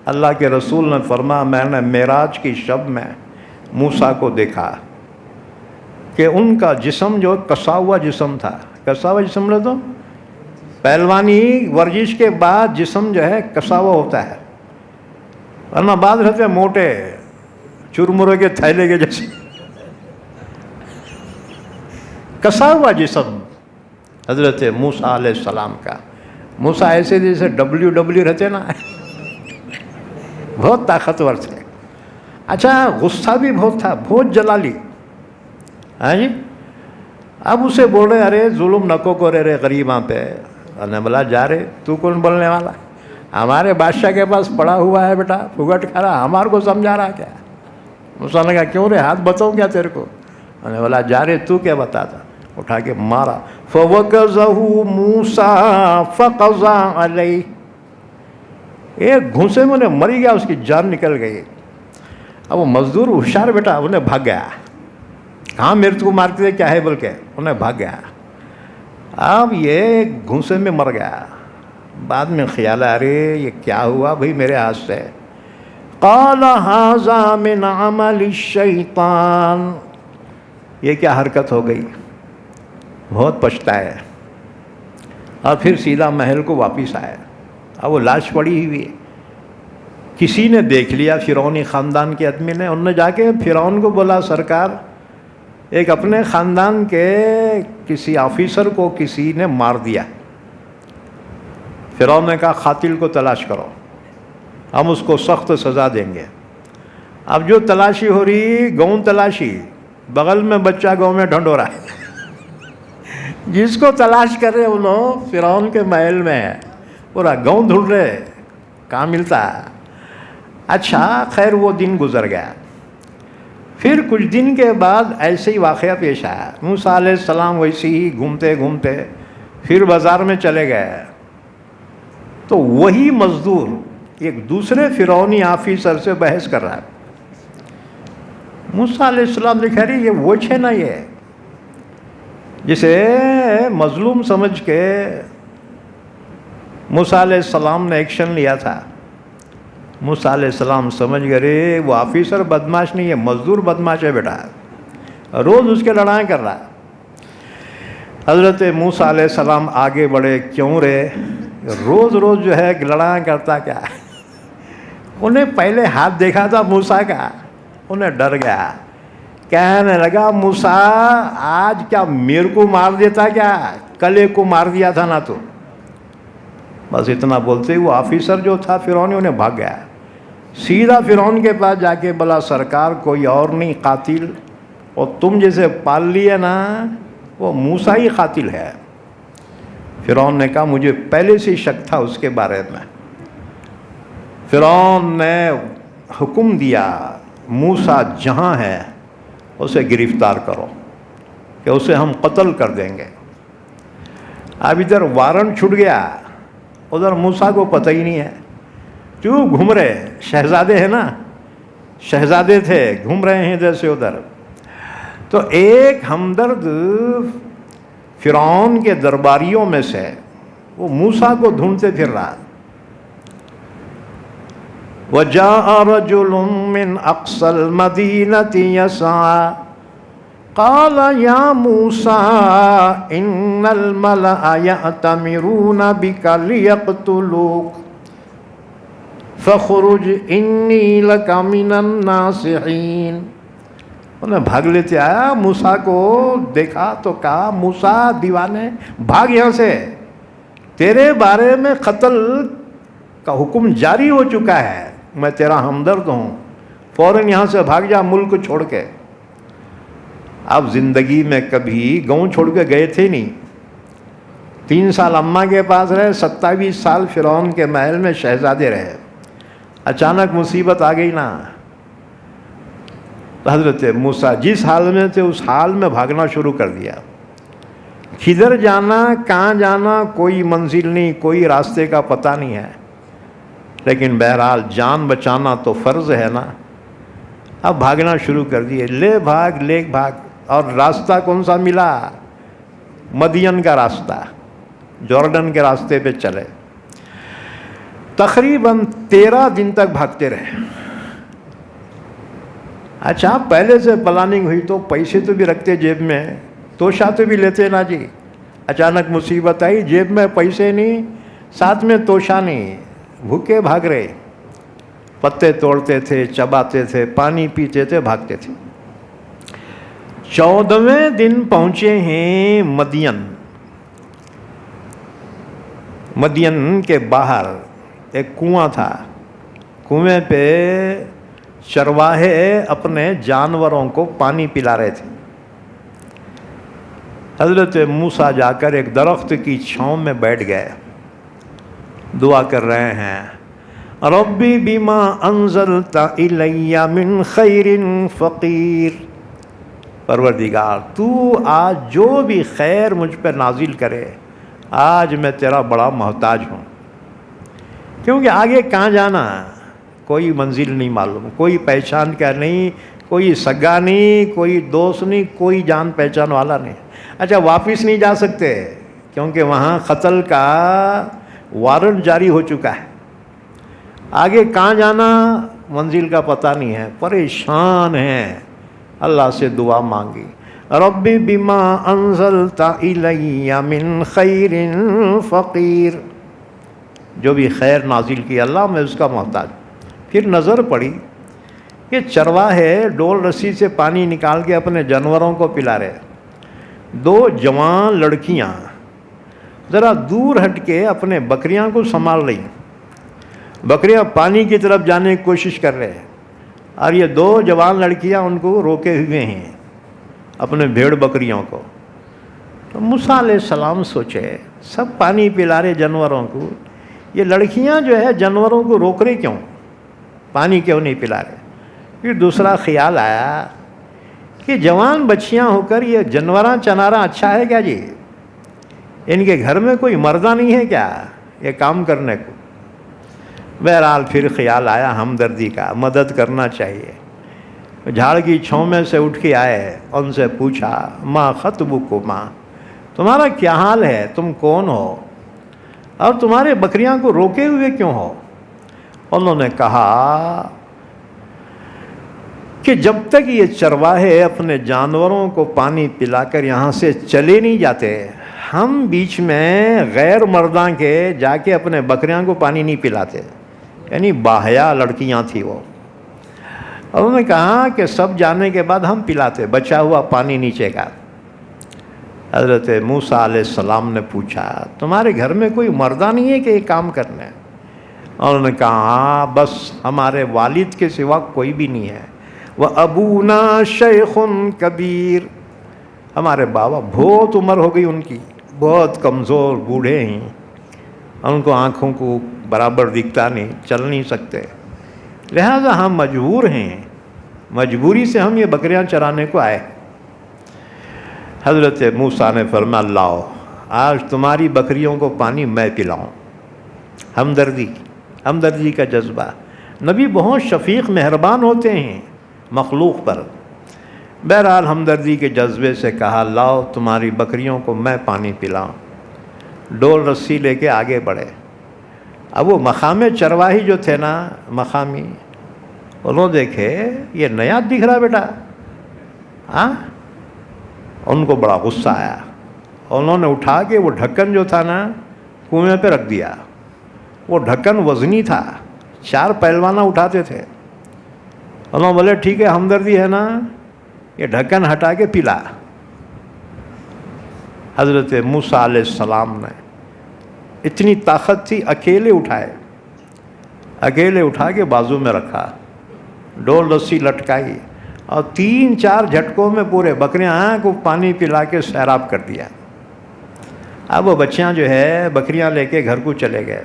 اللہ کے رسول نے فرمایا میں نے معراج کی شب میں موسیٰ کو دیکھا کہ ان کا جسم جو کسا ہوا جسم تھا. کسا ہوا جسم لے تو پہلوانی ورزش کے بعد جسم جو ہے کسا ہوا ہوتا ہے، ورنہ بعض رہتے موٹے چرمرے کے تھیلے کے جیسے. کسا ہوا جسم حضرت موسیٰ علیہ السلام کا. موسیٰ ایسے جیسے WW رہتے نا، بہت طاقتور تھے. اچھا غصہ بھی بہت تھا، بہت جلالی. ہاں جی. اب اسے بول رہے ارے ظلم نکو کو رے غریباں پہ. انہیں بولا جا رہے تو کون بولنے والا؟ ہمارے بادشاہ کے پاس پڑا ہوا ہے بیٹا، پھگٹ کھا رہا، ہمارے کو سمجھا رہا کیا؟ موسیٰ نے کہا کیوں رے ہاتھ بتاؤں کیا تیرے کو؟ انہیں بولا جا رہے تو کیا بتاتا؟ اٹھا کے مارا. فَوَكَزَهُ مُوسَىٰ فَقَضَىٰ عَلَيْهِ. ایک گھونسے میں انہیں مری گیا، اس کی جان نکل گئی. اب وہ مزدور ہوشیار بیٹا، انہیں بھاگ گیا. کہاں میرے کو مارتے تھے کیا ہے بول کے انہیں بھاگ گیا. اب یہ گھونسے میں مر گیا. بعد میں خیال ارے یہ کیا ہوا بھائی میرے ہاتھ سے؟ قال هذا من عمل الشیطان. یہ کیا حرکت ہو گئی؟ بہت پچھتایا اور پھر سیدھا محل کو واپس آیا. اب وہ لاش پڑی ہوئی ہے. کسی نے دیکھ لیا، فرعونی خاندان کے آدمی نے. انہوں نے جا کے فرعون کو بولا سرکار ایک اپنے خاندان کے کسی آفیسر کو کسی نے مار دیا. فرعون نے کہا قاتل کو تلاش کرو، ہم اس کو سخت سزا دیں گے. اب جو تلاشی ہو رہی گاؤں تلاشی، بغل میں بچہ گاؤں میں ڈھنڈو رہا ہے. جس کو تلاش کر رہے ان لوگ فرعون کے محل میں ہے، پورا گاؤں ڈھونڈ رہے، کہاں ملتا. اچھا خیر وہ دن گزر گیا. پھر کچھ دن کے بعد ایسے ہی واقعہ پیش آیا. موسیٰ علیہ السلام ویسے ہی گھومتے گھومتے پھر بازار میں چلے گئے تو وہی مزدور ایک دوسرے فرعونی آفیسر سے بحث کر رہا ہے. موسیٰ علیہ السلام نے کہا یہ وہ ہے نا، یہ جسے مظلوم سمجھ کے موسیٰ علیہ السلام نے ایکشن لیا تھا. موسیٰ علیہ السلام سمجھ گئے وہ آفیسر بدماش نہیں ہے، مزدور بدماش ہے بیٹا، روز اس کے لڑائیں کر رہا ہے. حضرت موسیٰ علیہ السلام آگے بڑھے. کیوں رے روز روز جو ہے لڑائیں کرتا کیا؟ انہیں پہلے ہاتھ دیکھا تھا موسیٰ کا، انہیں ڈر گیا، کہنے لگا موسیٰ آج کیا میرے کو مار دیتا کیا، کل ایک کو مار دیا تھا نا تو. بس اتنا بولتے وہ آفیسر جو تھا فرعونی انہیں بھاگ گیا. سیدھا فرعون کے پاس جا کے بولا سرکار کوئی اور نہیں قاتل، اور تم جسے پال لیے نا وہ موسیٰ ہی قاتل ہے. فرعون نے کہا مجھے پہلے سے شک تھا اس کے بارے میں. فرعون نے حکم دیا موسیٰ جہاں ہے اسے گرفتار کرو کہ اسے ہم قتل کر دیں گے. اب ادھر وارنٹ چھٹ گیا، ادھر موسیٰ کو پتہ ہی نہیں ہے، کیوں گھوم رہے، شہزادے ہیں نا، شہزادے تھے، گھوم رہے ہیں ادھر سے ادھر. تو ایک ہمدرد فرعون کے درباریوں میں سے وہ موسیٰ کو ڈھونڈتے پھر رہا. وَجَاءَ رَجُلٌ مِّنْ أَقْصَى الْمَدِينَةِ يَسْعَىٰ قَالَ يَا مُوسَىٰ إِنَّ الْمَلَأَ يَأْتَمِرُونَ بِكَ لِيَقْتُلُوكَ فَاخْرُجْ إِنِّي لَكَ مِنَ النَّاصِحِينَ. انہیں بھاگ لیتے آیا، موسیٰ کو دیکھا تو کہا موسیٰ دیوانے بھاگ یہاں سے، تیرے بارے میں قتل کا حکم جاری ہو چکا ہے، میں تیرا ہمدرد ہوں، فوراً یہاں سے بھاگ جا ملک چھوڑ کے. آپ زندگی میں کبھی گاؤں چھوڑ کے گئے تھے نہیں. 3 سال اماں کے پاس رہے، 27 سال فرعون کے محل میں شہزادے رہے. اچانک مصیبت آ گئی نا، حضرت موسیٰ جس حال میں تھے اس حال میں بھاگنا شروع کر دیا. کدھر جانا کہاں جانا کوئی منزل نہیں، کوئی راستے کا پتہ نہیں ہے، لیکن بہرحال جان بچانا تو فرض ہے نا. اب بھاگنا شروع کر دیے، لے بھاگ لے بھاگ. اور راستہ کون سا ملا؟ مدین کا راستہ، جارڈن کے راستے پہ چلے. تقریباً 13 دن تک بھاگتے رہے. اچھا پہلے سے پلاننگ ہوئی تو پیسے تو بھی رکھتے جیب میں، توشہ تو بھی لیتے نا جی. اچانک مصیبت آئی، جیب میں پیسے نہیں، ساتھ میں توشہ نہیں، بھوکے بھاگ رہے. پتے توڑتے تھے، چباتے تھے، پانی پیتے تھے، بھاگتے تھے. 14ویں دن پہنچے ہیں مدین. مدین کے باہر ایک کنواں تھا، کنویں پہ چرواہے اپنے جانوروں کو پانی پلا رہے تھے. حضرت موسیٰ جا کر ایک درخت کی چھاؤں میں بیٹھ گئے، دعا کر رہے ہیں ربی بما انزلت الی من خیر فقیر. پروردگار تو آج جو بھی خیر مجھ پہ نازل کرے، آج میں تیرا بڑا محتاج ہوں. کیونکہ آگے کہاں جانا، کوئی منزل نہیں معلوم، کوئی پہچان کا نہیں، کوئی سگا نہیں، کوئی دوست نہیں، کوئی جان پہچان والا نہیں. اچھا واپس نہیں جا سکتے کیونکہ وہاں قتل کا وارنٹ جاری ہو چکا ہے. آگے کہاں جانا منزل کا پتہ نہیں ہے، پریشان ہیں. اللہ سے دعا مانگی ربی بما انزلت الی من خیر فقیر. جو بھی خیر نازل کی اللہ میں اس کا محتاج. پھر نظر پڑی کہ چرواہے ڈول رسی سے پانی نکال کے اپنے جانوروں کو پلا رہے. 2 جوان لڑکیاں ذرا دور ہٹ کے اپنے بکریاں کو سنبھال رہی. بکریاں پانی کی طرف جانے کی کوشش کر رہے ہیں اور یہ 2 جوان لڑکیاں ان کو روکے ہوئے ہیں اپنے بھیڑ بکریوں کو. تو موسیٰ علیہ السلام سوچے سب پانی پلا رہے جانوروں کو، یہ لڑکیاں جو ہے جانوروں کو روک رہے کیوں، پانی کیوں نہیں پلا رہے. پھر دوسرا خیال آیا کہ جوان بچیاں ہو کر یہ جانوراں چنارا اچھا ہے کیا جی، ان کے گھر میں کوئی مردہ نہیں ہے کیا یہ کام کرنے کو. بہرحال پھر خیال آیا ہمدردی کا، مدد کرنا چاہیے. جھاڑ کی چھاؤں میں سے اٹھ کے آئے، ان سے پوچھا ما خطبکما، تمہارا کیا حال ہے، تم کون ہو اور تمہارے بکریاں کو روکے ہوئے کیوں ہو. انہوں نے کہا کہ جب تک یہ چرواہے اپنے جانوروں کو پانی پلا کر یہاں سے چلے نہیں جاتے، ہم بیچ میں غیر مرداں کے جا کے اپنے بکریاں کو پانی نہیں پلاتے. یعنی باحیا لڑکیاں تھیں وہ. اور انہوں نے کہا کہ سب جانے کے بعد ہم پلاتے بچا ہوا پانی نیچے کا. حضرت موسیٰ علیہ السلام نے پوچھا تمہارے گھر میں کوئی مردہ نہیں ہے کہ یہ کام کرنا ہے؟ اور انہوں نے کہا ہاں بس ہمارے والد کے سوا کوئی بھی نہیں ہے. وَأَبُونَا شَيْخٌ کبیر، ہمارے بابا بہت عمر ہو گئی ان کی، بہت کمزور بوڑھے ہیں، ان کو آنکھوں کو برابر دکھتا نہیں، چل نہیں سکتے، لہذا ہم مجبور ہیں، مجبوری سے ہم یہ بکریاں چرانے کو آئے. حضرت موسیٰ نے فرمایا لاؤ آج تمہاری بکریوں کو پانی میں پلاؤں. ہمدردی کا جذبہ. نبی بہت شفیق مہربان ہوتے ہیں مخلوق پر. بہرحال ہمدردی کے جذبے سے کہا لاؤ تمہاری بکریوں کو میں پانی پلاؤں. ڈول رسی لے کے آگے بڑھے. اب وہ مقام چرواہی جو تھے نا مقامی، انہوں دیکھے یہ نیا دکھ رہا بیٹا. ہاں، ان کو بڑا غصہ آیا. انہوں نے اٹھا کے وہ ڈھکن جو تھا نا کنویں پہ رکھ دیا. وہ ڈھکن وزنی تھا، 4 پہلوانہ اٹھاتے تھے. انہوں بولے ٹھیک ہے ہمدردی ہے نا، یہ ڈھکن ہٹا کے پلا. حضرت موسیٰ علیہ السلام نے اتنی طاقت تھی، اکیلے اٹھا کے بازو میں رکھا، ڈول رسی لٹکائی اور 3-4 جھٹکوں میں پورے بکریاں کو پانی پلا کے سیراب کر دیا. اب وہ بچیاں جو ہے بکریاں لے کے گھر کو چلے گئے.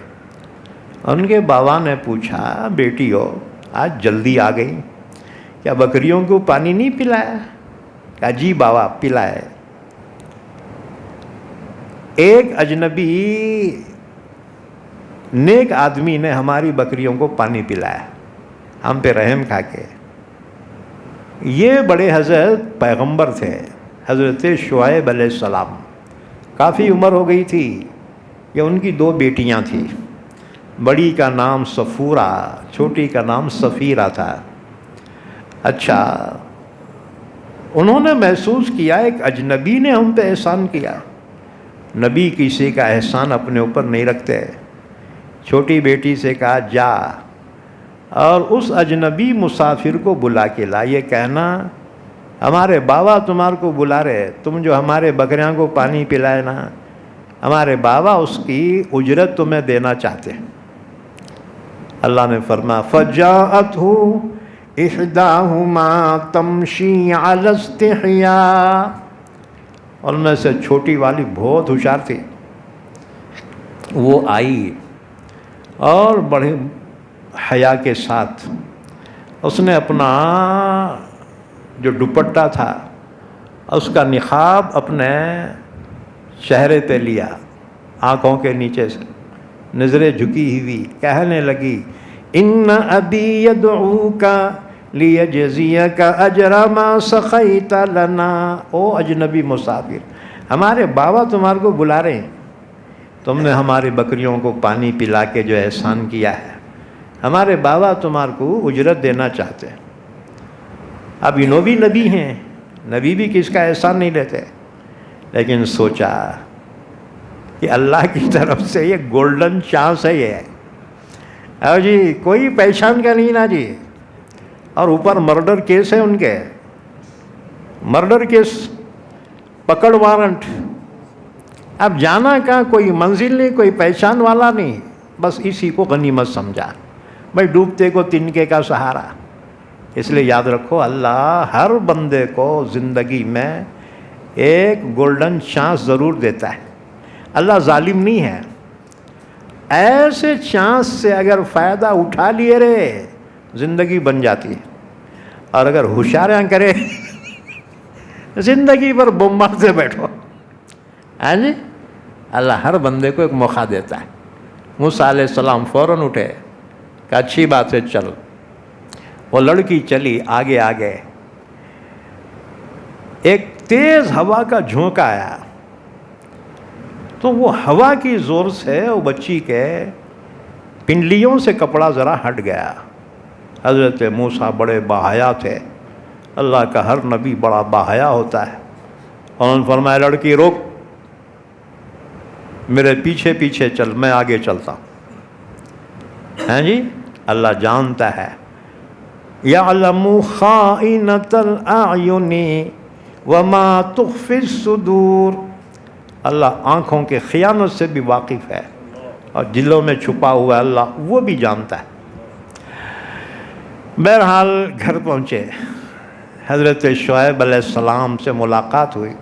ان کے بابا نے پوچھا بیٹی ہو آج جلدی آ گئی، کیا بکریوں کو پانی نہیں پلایا؟ کہا جی بابا پلائے. ایک اجنبی نیک آدمی نے ہماری بکریوں کو پانی پلایا ہم پہ رحم کھا کے. یہ بڑے حضرت پیغمبر تھے، حضرت شعیب علیہ السلام. کافی عمر ہو گئی تھی. یہ ان کی 2 بیٹیاں تھیں، بڑی کا نام صفورہ، چھوٹی کا نام صفیرہ تھا. اچھا، انہوں نے محسوس کیا ایک اجنبی نے ہم پہ احسان کیا. نبی کسی کا احسان اپنے اوپر نہیں رکھتے. چھوٹی بیٹی سے کہا جا اور اس اجنبی مسافر کو بلا کے لا، یہ کہنا ہمارے بابا تمہارے کو بلا رہے، تم جو ہمارے بکریاں کو پانی پلائے نا، ہمارے بابا اس کی اجرت تمہیں دینا چاہتے ہیں. اللہ نے فرمایا فَجَاءَتْهُ إِحْدَاهُمَا تَمْشِي عَلَى اسْتِحْيَاءٍ. ان میں سے چھوٹی والی بہت ہوشیار تھی. وہ آئی اور بڑے حیا کے ساتھ اس نے اپنا جو دوپٹہ تھا اس کا نقاب اپنے چہرے پہ لیا، آنکھوں کے نیچے سے نظریں جھکی ہوئی، کہنے لگی ان ابی یدعوک لیجزیک اجر ما سقیت لنا. او اجنبی مسافر، ہمارے بابا تمہارے کو بلا رہے ہیں، تم نے ہماری بکریوں کو پانی پلا کے جو احسان کیا ہے، ہمارے بابا تمہارے کو اجرت دینا چاہتے ہیں. اب انہوں بھی نبی ہیں، نبی بھی کس کا احسان نہیں لیتے، لیکن سوچا کہ اللہ کی طرف سے یہ گولڈن چانس ہے. یہ اور جی کوئی پہچان کا نہیں نا جی. اور اوپر مرڈر کیس ہے ان کے، مرڈر کیس، پکڑ وارنٹ. اب جانا کہاں، کوئی منزل نہیں، کوئی پہچان والا نہیں، بس اسی کو غنیمت سمجھا. بھائی ڈوبتے کو تنکے کا سہارا. اس لیے یاد رکھو اللہ ہر بندے کو زندگی میں ایک گولڈن چانس ضرور دیتا ہے. اللہ ظالم نہیں ہے. ایسے چانس سے اگر فائدہ اٹھا لیے رہے زندگی بن جاتی ہے، اور اگر ہوشیاریاں کرے زندگی پر بم مارتے بیٹھو. ہاں جی، اللہ ہر بندے کو ایک موقع دیتا ہے. موسیٰ علیہ السلام فوراً اٹھے کہ اچھی بات ہے چل. وہ لڑکی چلی آگے آگے. ایک تیز ہوا کا جھونکا آیا تو وہ ہوا کی زور سے وہ بچی کے پنڈلیوں سے کپڑا ذرا ہٹ گیا. حضرت موسیٰ بڑے باحیا تھے. اللہ کا ہر نبی بڑا باحیا ہوتا ہے. انہوں نے فرمایا لڑکی روک، میرے پیچھے پیچھے چل، میں آگے چلتا ہوں. ہاں جی، اللہ جانتا ہے. یعلم خائنۃ الاعین وما تخفی الصدور. اللہ آنکھوں کے خیانت سے بھی واقف ہے اور دلوں میں چھپا ہوا اللہ وہ بھی جانتا ہے. بہرحال گھر پہنچے, حضرت شعیب علیہ السلام سے ملاقات ہوئی.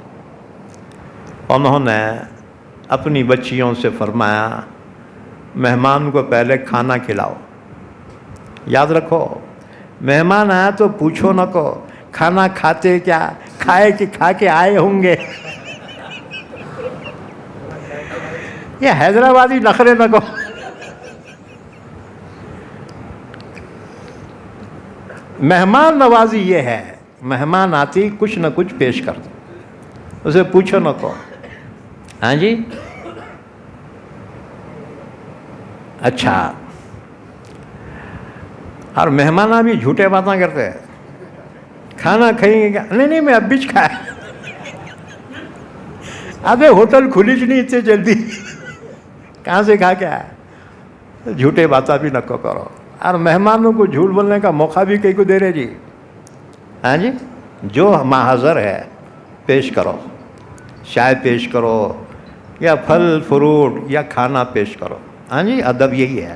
انہوں نے اپنی بچیوں سے فرمایا مہمان کو پہلے کھانا کھلاؤ. یاد رکھو مہمان آیا تو پوچھو نہ کو کھانا کھاتے کیا, کھائے کہ کھا کے آئے ہوں گے. یہ حیدرآبادی نخرے نہ کو. مہمان نوازی یہ ہے, مہمان آتی کچھ نہ کچھ پیش کر دو, اسے پوچھو نہ کو. ہاں جی اچھا. اور مہمان بھی جھوٹے باتیں کرتے ہیں. کھانا کھائیں گے کیا؟ نہیں میں اب بھی کھایا. ابے ہوٹل کھلی نہیں اتنے جلدی, کہاں سے کھا کے آیا؟ جھوٹے باتیں بھی نہ کرو. اور مہمانوں کو جھوٹ بولنے کا موقع بھی کئی کو دے رہے جی. ہاں جی جو ماحضر ہے پیش کرو, چائے پیش کرو یا پھل فروٹ یا کھانا پیش کرو. ہاں جی ادب یہی ہے.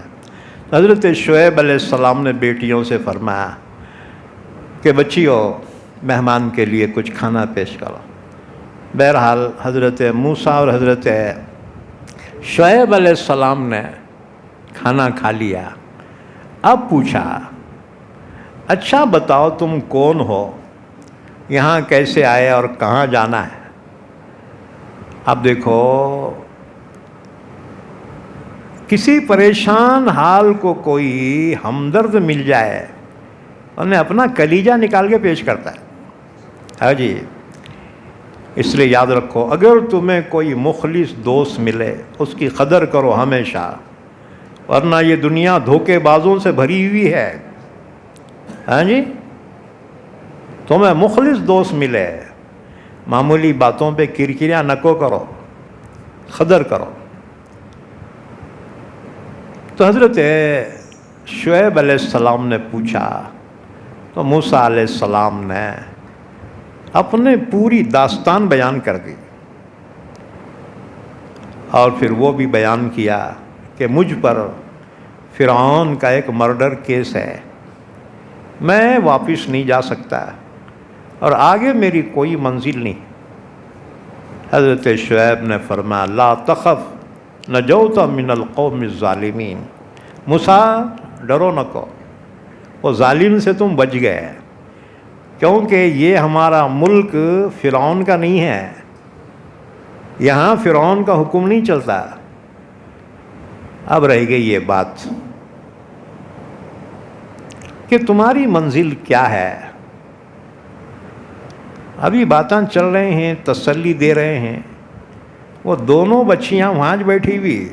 حضرت شعیب علیہ السلام نے بیٹیوں سے فرمایا کہ بچیوں مہمان کے لیے کچھ کھانا پیش کرو. بہرحال حضرت موسیٰ اور حضرت شعیب علیہ السلام نے کھانا کھا لیا. اب پوچھا اچھا بتاؤ تم کون ہو, یہاں کیسے آئے اور کہاں جانا ہے؟ اب دیکھو کسی پریشان حال کو کوئی ہمدرد مل جائے انہیں اپنا کلیجہ نکال کے پیش کرتا ہے. ہاں جی اس لیے یاد رکھو اگر تمہیں کوئی مخلص دوست ملے اس کی قدر کرو ہمیشہ, ورنہ یہ دنیا دھوکے بازوں سے بھری ہوئی ہے. ہاں جی تمہیں مخلص دوست ملے معمولی باتوں پہ کرکریاں نکو کرو, قدر کرو. تو حضرت شعیب علیہ السلام نے پوچھا تو موسیٰ علیہ السلام نے اپنے پوری داستان بیان کر دی اور پھر وہ بھی بیان کیا کہ مجھ پر فرعون کا ایک مرڈر کیس ہے, میں واپس نہیں جا سکتا اور آگے میری کوئی منزل نہیں. حضرت شعیب نے فرمایا لا تخف نجوت من القوم الظالمین. موسیٰ ڈرو نہ کو, وہ ظالم سے تم بچ گئے کیونکہ یہ ہمارا ملک فرعون کا نہیں ہے, یہاں فرعون کا حکم نہیں چلتا. اب رہ گئی یہ بات کہ تمہاری منزل کیا ہے. ابھی باتیں چل رہے ہیں, تسلی دے رہے ہیں. وہ دونوں بچیاں وہاں بیٹھی ہوئی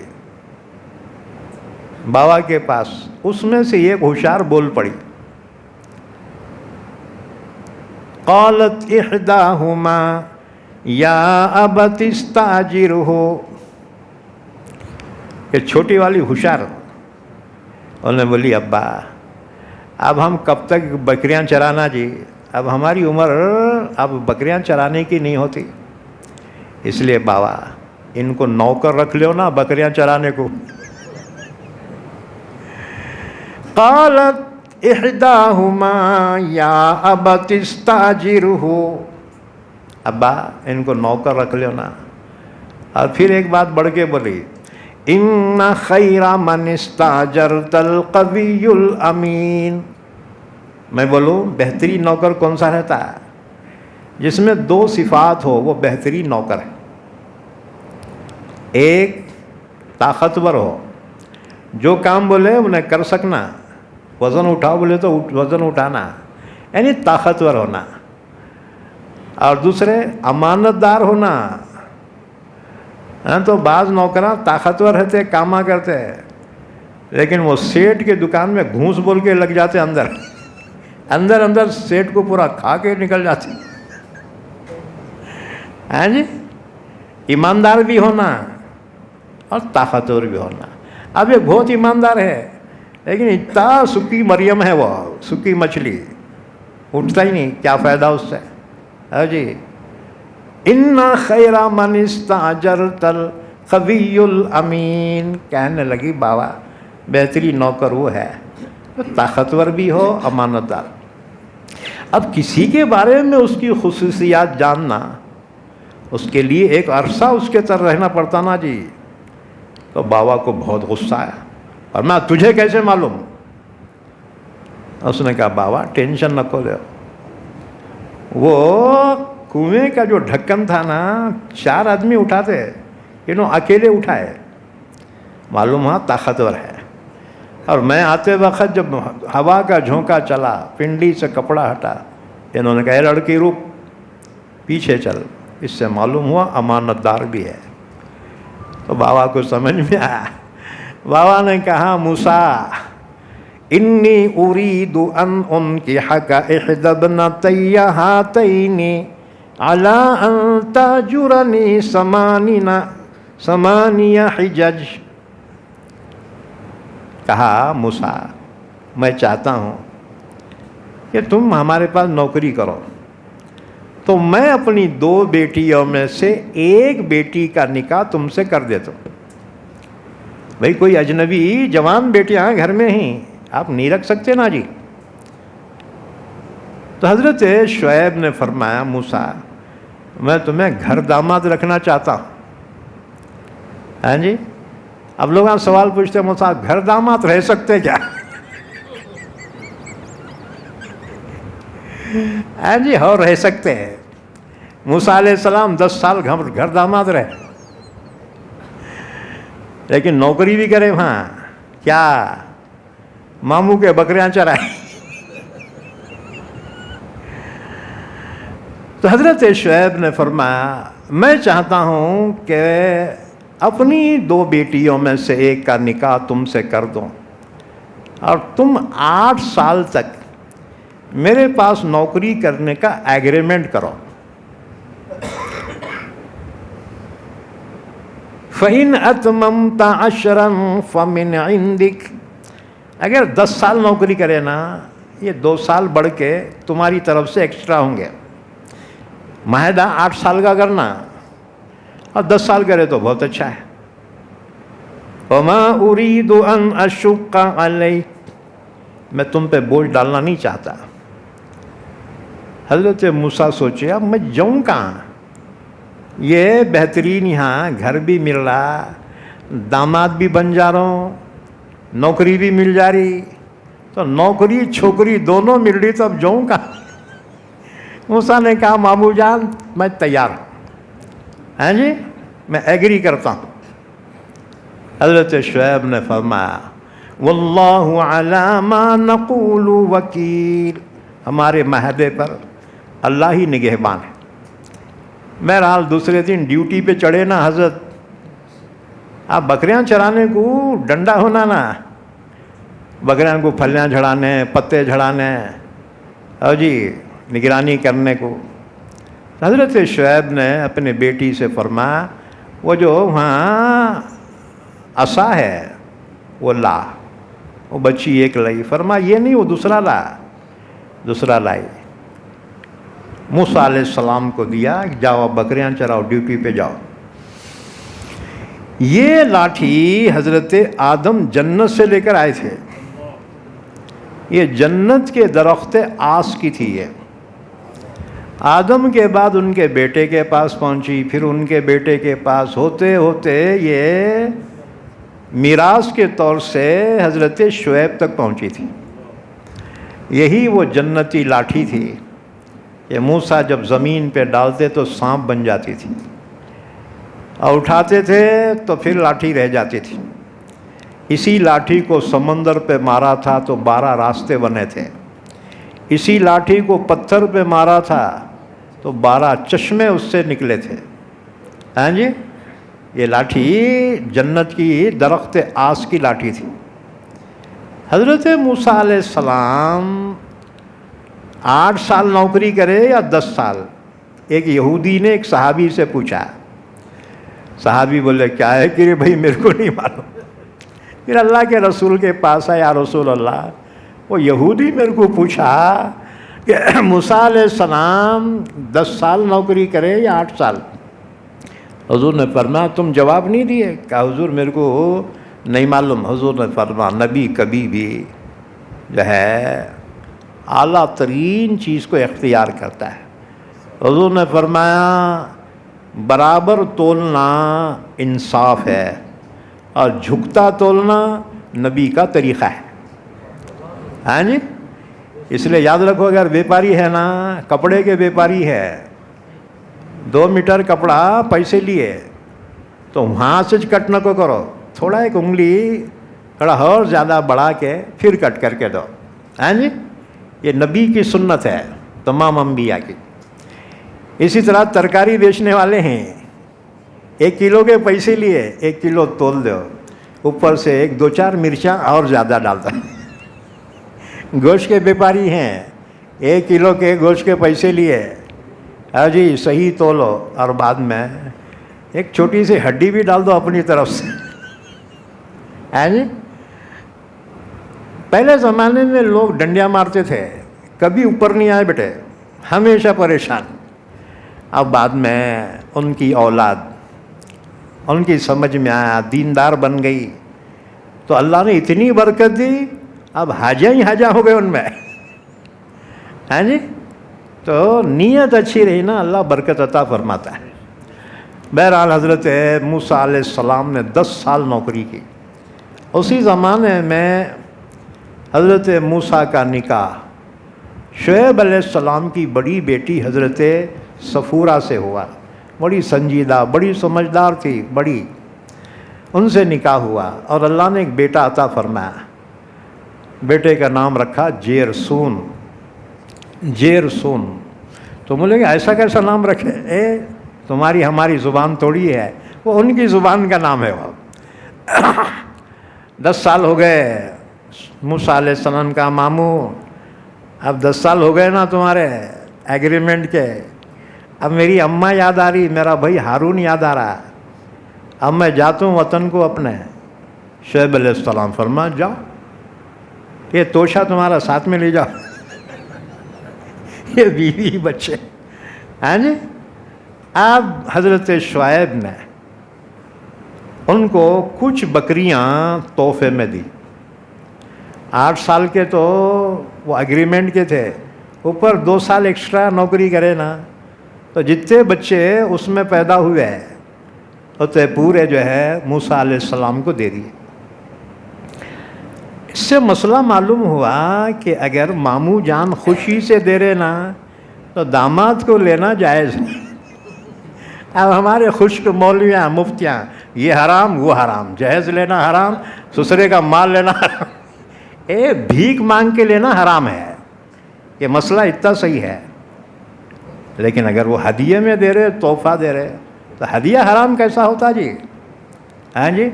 بابا کے پاس, اس میں سے ایک ہوشیار بول پڑی. قالت احداہما یا ابت استاجرہ. کہ چھوٹی والی ہوشیار انہوں نے بولی ابا اب ہم کب تک بکریاں چرانا جی, اب ہماری عمر اب بکریاں چرانے کی نہیں ہوتی, اس لیے بابا ان کو نوکر رکھ لیو نا بکریاں چرانے کو. قالت احداہما یا ابت استاجرہ. ابا ان کو نوکر رکھ لیو نا. اور پھر ایک بات بڑھ کے بولی ان خیر من استاجرت القوی الامین. میں بولوں بہترین نوکر کون سا رہتا ہے؟ جس میں دو صفات ہو وہ بہترین نوکر ہے. ایک طاقتور ہو, جو کام بولے انہیں کر سکنا, وزن اٹھاؤ بولے تو وزن اٹھانا, یعنی طاقتور ہونا. اور دوسرے امانت دار ہونا. ہاں تو بعض نوکراں طاقتور رہتے کاما کرتے لیکن وہ سیٹ کے دکان میں گھونس بول کے لگ جاتے اندر سیٹ کو پورا کھا کے نکل جاتے. ہاں جی ایماندار بھی ہونا اور طاقتور بھی ہونا. اب یہ بہت ایماندار ہے لیکن اتنا سکی مریم ہے وہ، سکی مچھلی، اٹھتا ہی نہیں، کیا فائدہ اس سے؟ ہاں جی، ان خیر من استاجرت القوی الامین، کہنے لگی بابا بہترین نوکر وہ ہے طاقتور بھی ہو، امانت دار۔ اب کسی کے بارے میں اس کی خصوصیات جاننا، اس کے لیے ایک عرصہ اس کے تر رہنا پڑتا نا جی۔ تو بابا کو بہت غصہ آیا، اور میں تجھے کیسے معلوم؟ اس نے کہا بابا ٹینشن نہ لو، وہ کنویں کا جو ڈھکن تھا نا 4 آدمی اٹھاتے، انہوں اکیلے اٹھائے، معلوم ہوا طاقتور ہے۔ اور میں آتے وقت جب ہوا کا جھونکا چلا، پنڈلی سے کپڑا ہٹا، انہوں نے کہا اے لڑکی رک، پیچھے چل، اس سے معلوم ہوا امانت دار بھی ہے۔ تو بابا کو سمجھ میں آیا، بابا نے کہا موسیٰ انی ارید ان انکحک احدی ابنتی ہاتین علی ان تاجرنی 8 حجج۔ کہا موسیٰ میں چاہتا ہوں کہ تم ہمارے پاس نوکری کرو، تو میں اپنی 2 بیٹیوں میں سے ایک بیٹی کا نکاح تم سے کر دیتا ہوں۔ بھئی کوئی اجنبی جوان بیٹیاں گھر میں ہیں، آپ نہیں رکھ سکتے نا جی۔ تو حضرت شعیب نے فرمایا موسیٰ میں تمہیں گھر داماد رکھنا چاہتا ہوں۔ ہاں جی، اب لوگ سوال پوچھتے ہیں موسیٰ گھر داماد رہ سکتے کیا؟ ہاں جی، ہو رہ سکتے ہیں۔ موسیٰ علیہ السلام 10 سال گھر داماد رہے، لیکن نوکری بھی کرے وہاں، کیا ماموں کے بکریاں چرائے۔ تو حضرت شعیب نے فرمایا میں چاہتا ہوں کہ اپنی 2 بیٹیوں میں سے ایک کا نکاح تم سے کر دوں، اور تم 8 سال تک میرے پاس نوکری کرنے کا ایگریمنٹ کرو۔ فَإِنْ أَتْمَمْتَ عَشْرًا فَمِنْ عِنْدِكَ، اگر 10 سال نوکری کرے نا، یہ 2 سال بڑھ کے تمہاری طرف سے ایکسٹرا ہوں گے۔ معاہدہ 8 سال کا کرنا، اور 10 سال کرے تو بہت اچھا ہے۔ وَمَا أُرِيدُ أَنْ أَشُقَّ عَلَيْكَ، میں تم پہ بوجھ ڈالنا نہیں چاہتا۔ حضرت موسیٰ سوچے اب میں جاؤں کہاں، یہ بہترین یہاں گھر بھی مل رہا، داماد بھی بن جا رہا ہوں، نوکری بھی مل جا رہی، تو نوکری چھوکری دونوں مل رہی، تو اب جاؤں کہاں؟ موسیٰ نے کہا مامو جان میں تیار ہوں، ہاں جی میں ایگری کرتا ہوں۔ حضرت شعیب نے فرمایا واللہ علی ما نقول وکیل، ہمارے معاہدے پر اللہ ہی نگہبان ہے۔ بہرحال دوسرے دن ڈیوٹی پہ چڑھے نا حضرت، آپ بکریاں چرانے کو ڈنڈا ہونا نا، بکریاں کو پھلیاں جھڑانے، پتے جھڑانے، اور جی نگرانی کرنے کو۔ حضرت شعیب نے اپنے بیٹی سے فرمایا وہ جو وہاں عصا ہے وہ لا، وہ بچی ایک لائی، فرمایا یہ نہیں وہ دوسرا لائی، موسیٰ علیہ السلام کو دیا، جاؤ بکریاں چراؤ، ڈیوٹی پہ جاؤ۔ یہ لاٹھی حضرت آدم جنت سے لے کر آئے تھے، یہ جنت کے درخت آس کی تھی۔ یہ آدم کے بعد ان کے بیٹے کے پاس پہنچی، پھر ان کے بیٹے کے پاس ہوتے ہوتے یہ میراث کے طور سے حضرت شعیب تک پہنچی تھی۔ یہی وہ جنتی لاٹھی تھی کہ موسیٰ جب زمین پہ ڈالتے تو سانپ بن جاتی تھی، اور اٹھاتے تھے تو پھر لاٹھی رہ جاتی تھی۔ اسی لاٹھی کو سمندر پہ مارا تھا تو 12 راستے بنے تھے، اسی لاٹھی کو پتھر پہ مارا تھا تو 12 چشمے اس سے نکلے تھے۔ ہاں جی، یہ لاٹھی جنت کی درخت آس کی لاٹھی تھی۔ حضرت موسیٰ علیہ السلام 8 سال نوکری کرے یا 10 سال؟ ایک یہودی نے ایک صحابی سے پوچھا، صحابی بولے کیا ہے کہ بھائی میرے کو نہیں معلوم، پھر اللہ کے رسول کے پاس آیا، رسول اللہ وہ یہودی میرے کو پوچھا کہ موسیٰ علیہ السلام 10 سال نوکری کرے یا 8 سال؟ حضور نے فرمایا تم جواب نہیں دیے؟ کہا حضور میرے کو نہیں معلوم۔ حضور نے فرمایا نبی کبھی بھی جو ہے اعلیٰ ترین چیز کو اختیار کرتا ہے۔ حضور نے فرمایا برابر تولنا انصاف ہے اور جھکتا تولنا نبی کا طریقہ ہے۔ ہاں جی، اس لیے یاد رکھو اگر بیپاری ہے نا، کپڑے کے بیپاری ہے، 2 میٹر کپڑا پیسے لیے تو وہاں سے کٹ نہ کو کرو، تھوڑا ایک انگلی تھوڑا اور زیادہ بڑھا کے پھر کٹ کر کے دو۔ ہاں جی، یہ نبی کی سنت ہے تمام انبیاء کی۔ اسی طرح ترکاری بیچنے والے ہیں، 1 کلو کے پیسے لیے 1 کلو تول دو، اوپر سے 1-2-4 مرچاں اور زیادہ ڈالتا۔ گوشت کے بیپاری ہیں، 1 کلو کے گوشت کے پیسے لیے، ہاں جی صحیح تولو، اور بعد میں ایک چھوٹی سی ہڈی بھی ڈال دو اپنی طرف سے۔ ہاں جی، پہلے زمانے میں لوگ ڈنڈیاں مارتے تھے، کبھی اوپر نہیں آئے بیٹے، ہمیشہ پریشان۔ اب بعد میں ان کی اولاد، ان کی سمجھ میں آیا، دیندار بن گئی، تو اللہ نے اتنی برکت دی، اب حاجہ ہی حاجہ ہو گئے ان میں۔ ہاں جی، تو نیت اچھی رہی نا، اللہ برکت عطا فرماتا ہے۔ بہرحال حضرت موسیٰ علیہ السلام نے 10 سال نوکری کی۔ اسی زمانے میں حضرت موسیٰ کا نکاح شعیب علیہ السلام کی بڑی بیٹی حضرت صفورہ سے ہوا۔ بڑی سنجیدہ، بڑی سمجھدار تھی، بڑی، ان سے نکاح ہوا اور اللہ نے ایک بیٹا عطا فرمایا۔ بیٹے کا نام رکھا جیرسون۔ جیرسون تو بولے کہ ایسا کیسا نام رکھے؟ تمہاری ہماری زبان تھوڑی ہے، وہ ان کی زبان کا نام ہے۔ وہ 10 سال ہو گئے موسیٰ علیہ السلام کا ماموں، اب 10 سال ہو گئے نا تمہارے ایگریمنٹ کے، اب میری اماں یاد آ رہی، میرا بھائی ہارون یاد آ رہا، اب میں جاتا ہوں وطن کو اپنے۔ شعیب علیہ السلام فرما جاؤ، یہ توشہ تمہارا ساتھ میں لے جاؤ، یہ بیوی بچے۔ ہاں جی، اب حضرت شعیب نے ان کو کچھ بکریاں تحفے میں دی۔ 8 سال کے تو وہ اگریمنٹ کے تھے، اوپر 2 سال ایکسٹرا نوکری کرے نا، تو جتنے بچے اس میں پیدا ہوئے ہیں اتنے پورے جو ہے موسیٰ علیہ السلام کو دے دیے۔ اس سے مسئلہ معلوم ہوا کہ اگر ماموں جان خوشی سے دے رہے نا تو داماد کو لینا جائز ہے۔ اب ہمارے خشک مولویاں مفتیاں، یہ حرام وہ حرام، جہیز لینا حرام، سسرے کا مال لینا حرام، بھیک مانگ کے لینا حرام ہے۔ یہ مسئلہ اتنا صحیح ہے، لیکن اگر وہ ہدیے میں دے رہے، تحفہ دے رہے، تو ہدیہ حرام کیسا ہوتا جی؟ ہاں جی،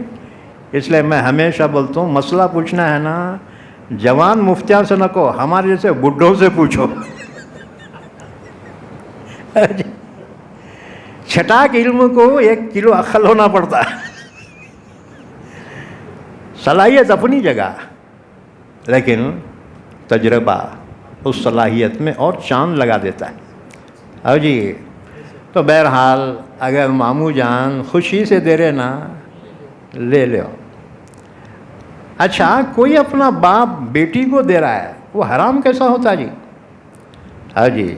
اس لیے میں ہمیشہ بولتا ہوں مسئلہ پوچھنا ہے نا جوان مفتیاں سے نہ کہو، ہمارے جیسے بڈھوں سے پوچھو۔ چھٹاک علم کو 1 کلو عقل ہونا پڑتا ہے، صلاحیت اپنی جگہ، لیکن تجربہ اس صلاحیت میں اور چاند لگا دیتا ہے۔ اور جی تو بہرحال اگر ماموں جان خوشی سے دے رہے نا لے لو۔ اچھا، کوئی اپنا باپ بیٹی کو دے رہا ہے، وہ حرام کیسا ہوتا جی؟ ہاں جی،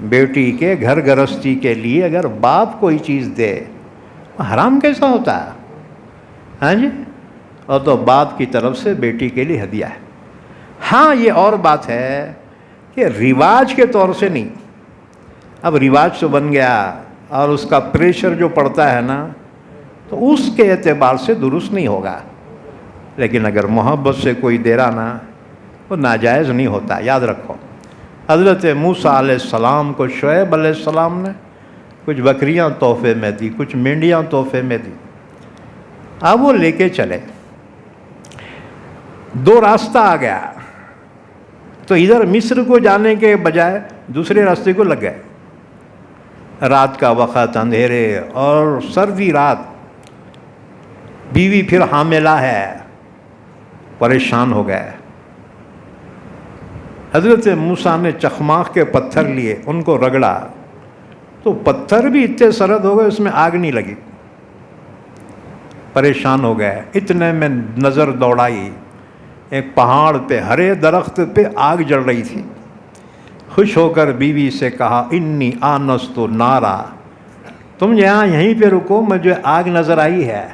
بیٹی کے گھر گرہستی کے لیے اگر باپ کوئی چیز دے وہ حرام کیسا ہوتا ہے؟ ہاں جی، اور تو باپ کی طرف سے بیٹی کے لیے ہدیہ ہے۔ ہاں یہ اور بات ہے کہ رواج کے طور سے نہیں، اب رواج تو بن گیا اور اس کا پریشر جو پڑتا ہے نا تو اس کے اعتبار سے درست نہیں ہوگا، لیکن اگر محبت سے کوئی دے رہا نا وہ ناجائز نہیں ہوتا، یاد رکھو۔ حضرت موسیٰ علیہ السلام کو شعیب علیہ السلام نے کچھ بکریاں تحفے میں دی، کچھ مینڈیاں تحفے میں دی، اب وہ لے کے چلے۔ 2 راستہ آ گیا، تو ادھر مصر کو جانے کے بجائے دوسرے راستے کو لگ گئے۔ رات کا وقت، اندھیرے اور سردی رات، بیوی پھر حاملہ ہے، پریشان ہو گئے. حضرت موسیٰ نے چخماق کے پتھر لیے, ان کو رگڑا تو پتھر بھی اتنے سرد ہو گئے, اس میں آگ نہیں لگی. پریشان ہو گئے. اتنے میں نظر دوڑائی, ایک پہاڑ پہ ہرے درخت پہ آگ جل رہی تھی. خوش ہو کر بیوی سے کہا انی آنست نارا, تم یہیں پہ رکو, مجھے آگ نظر آئی ہے,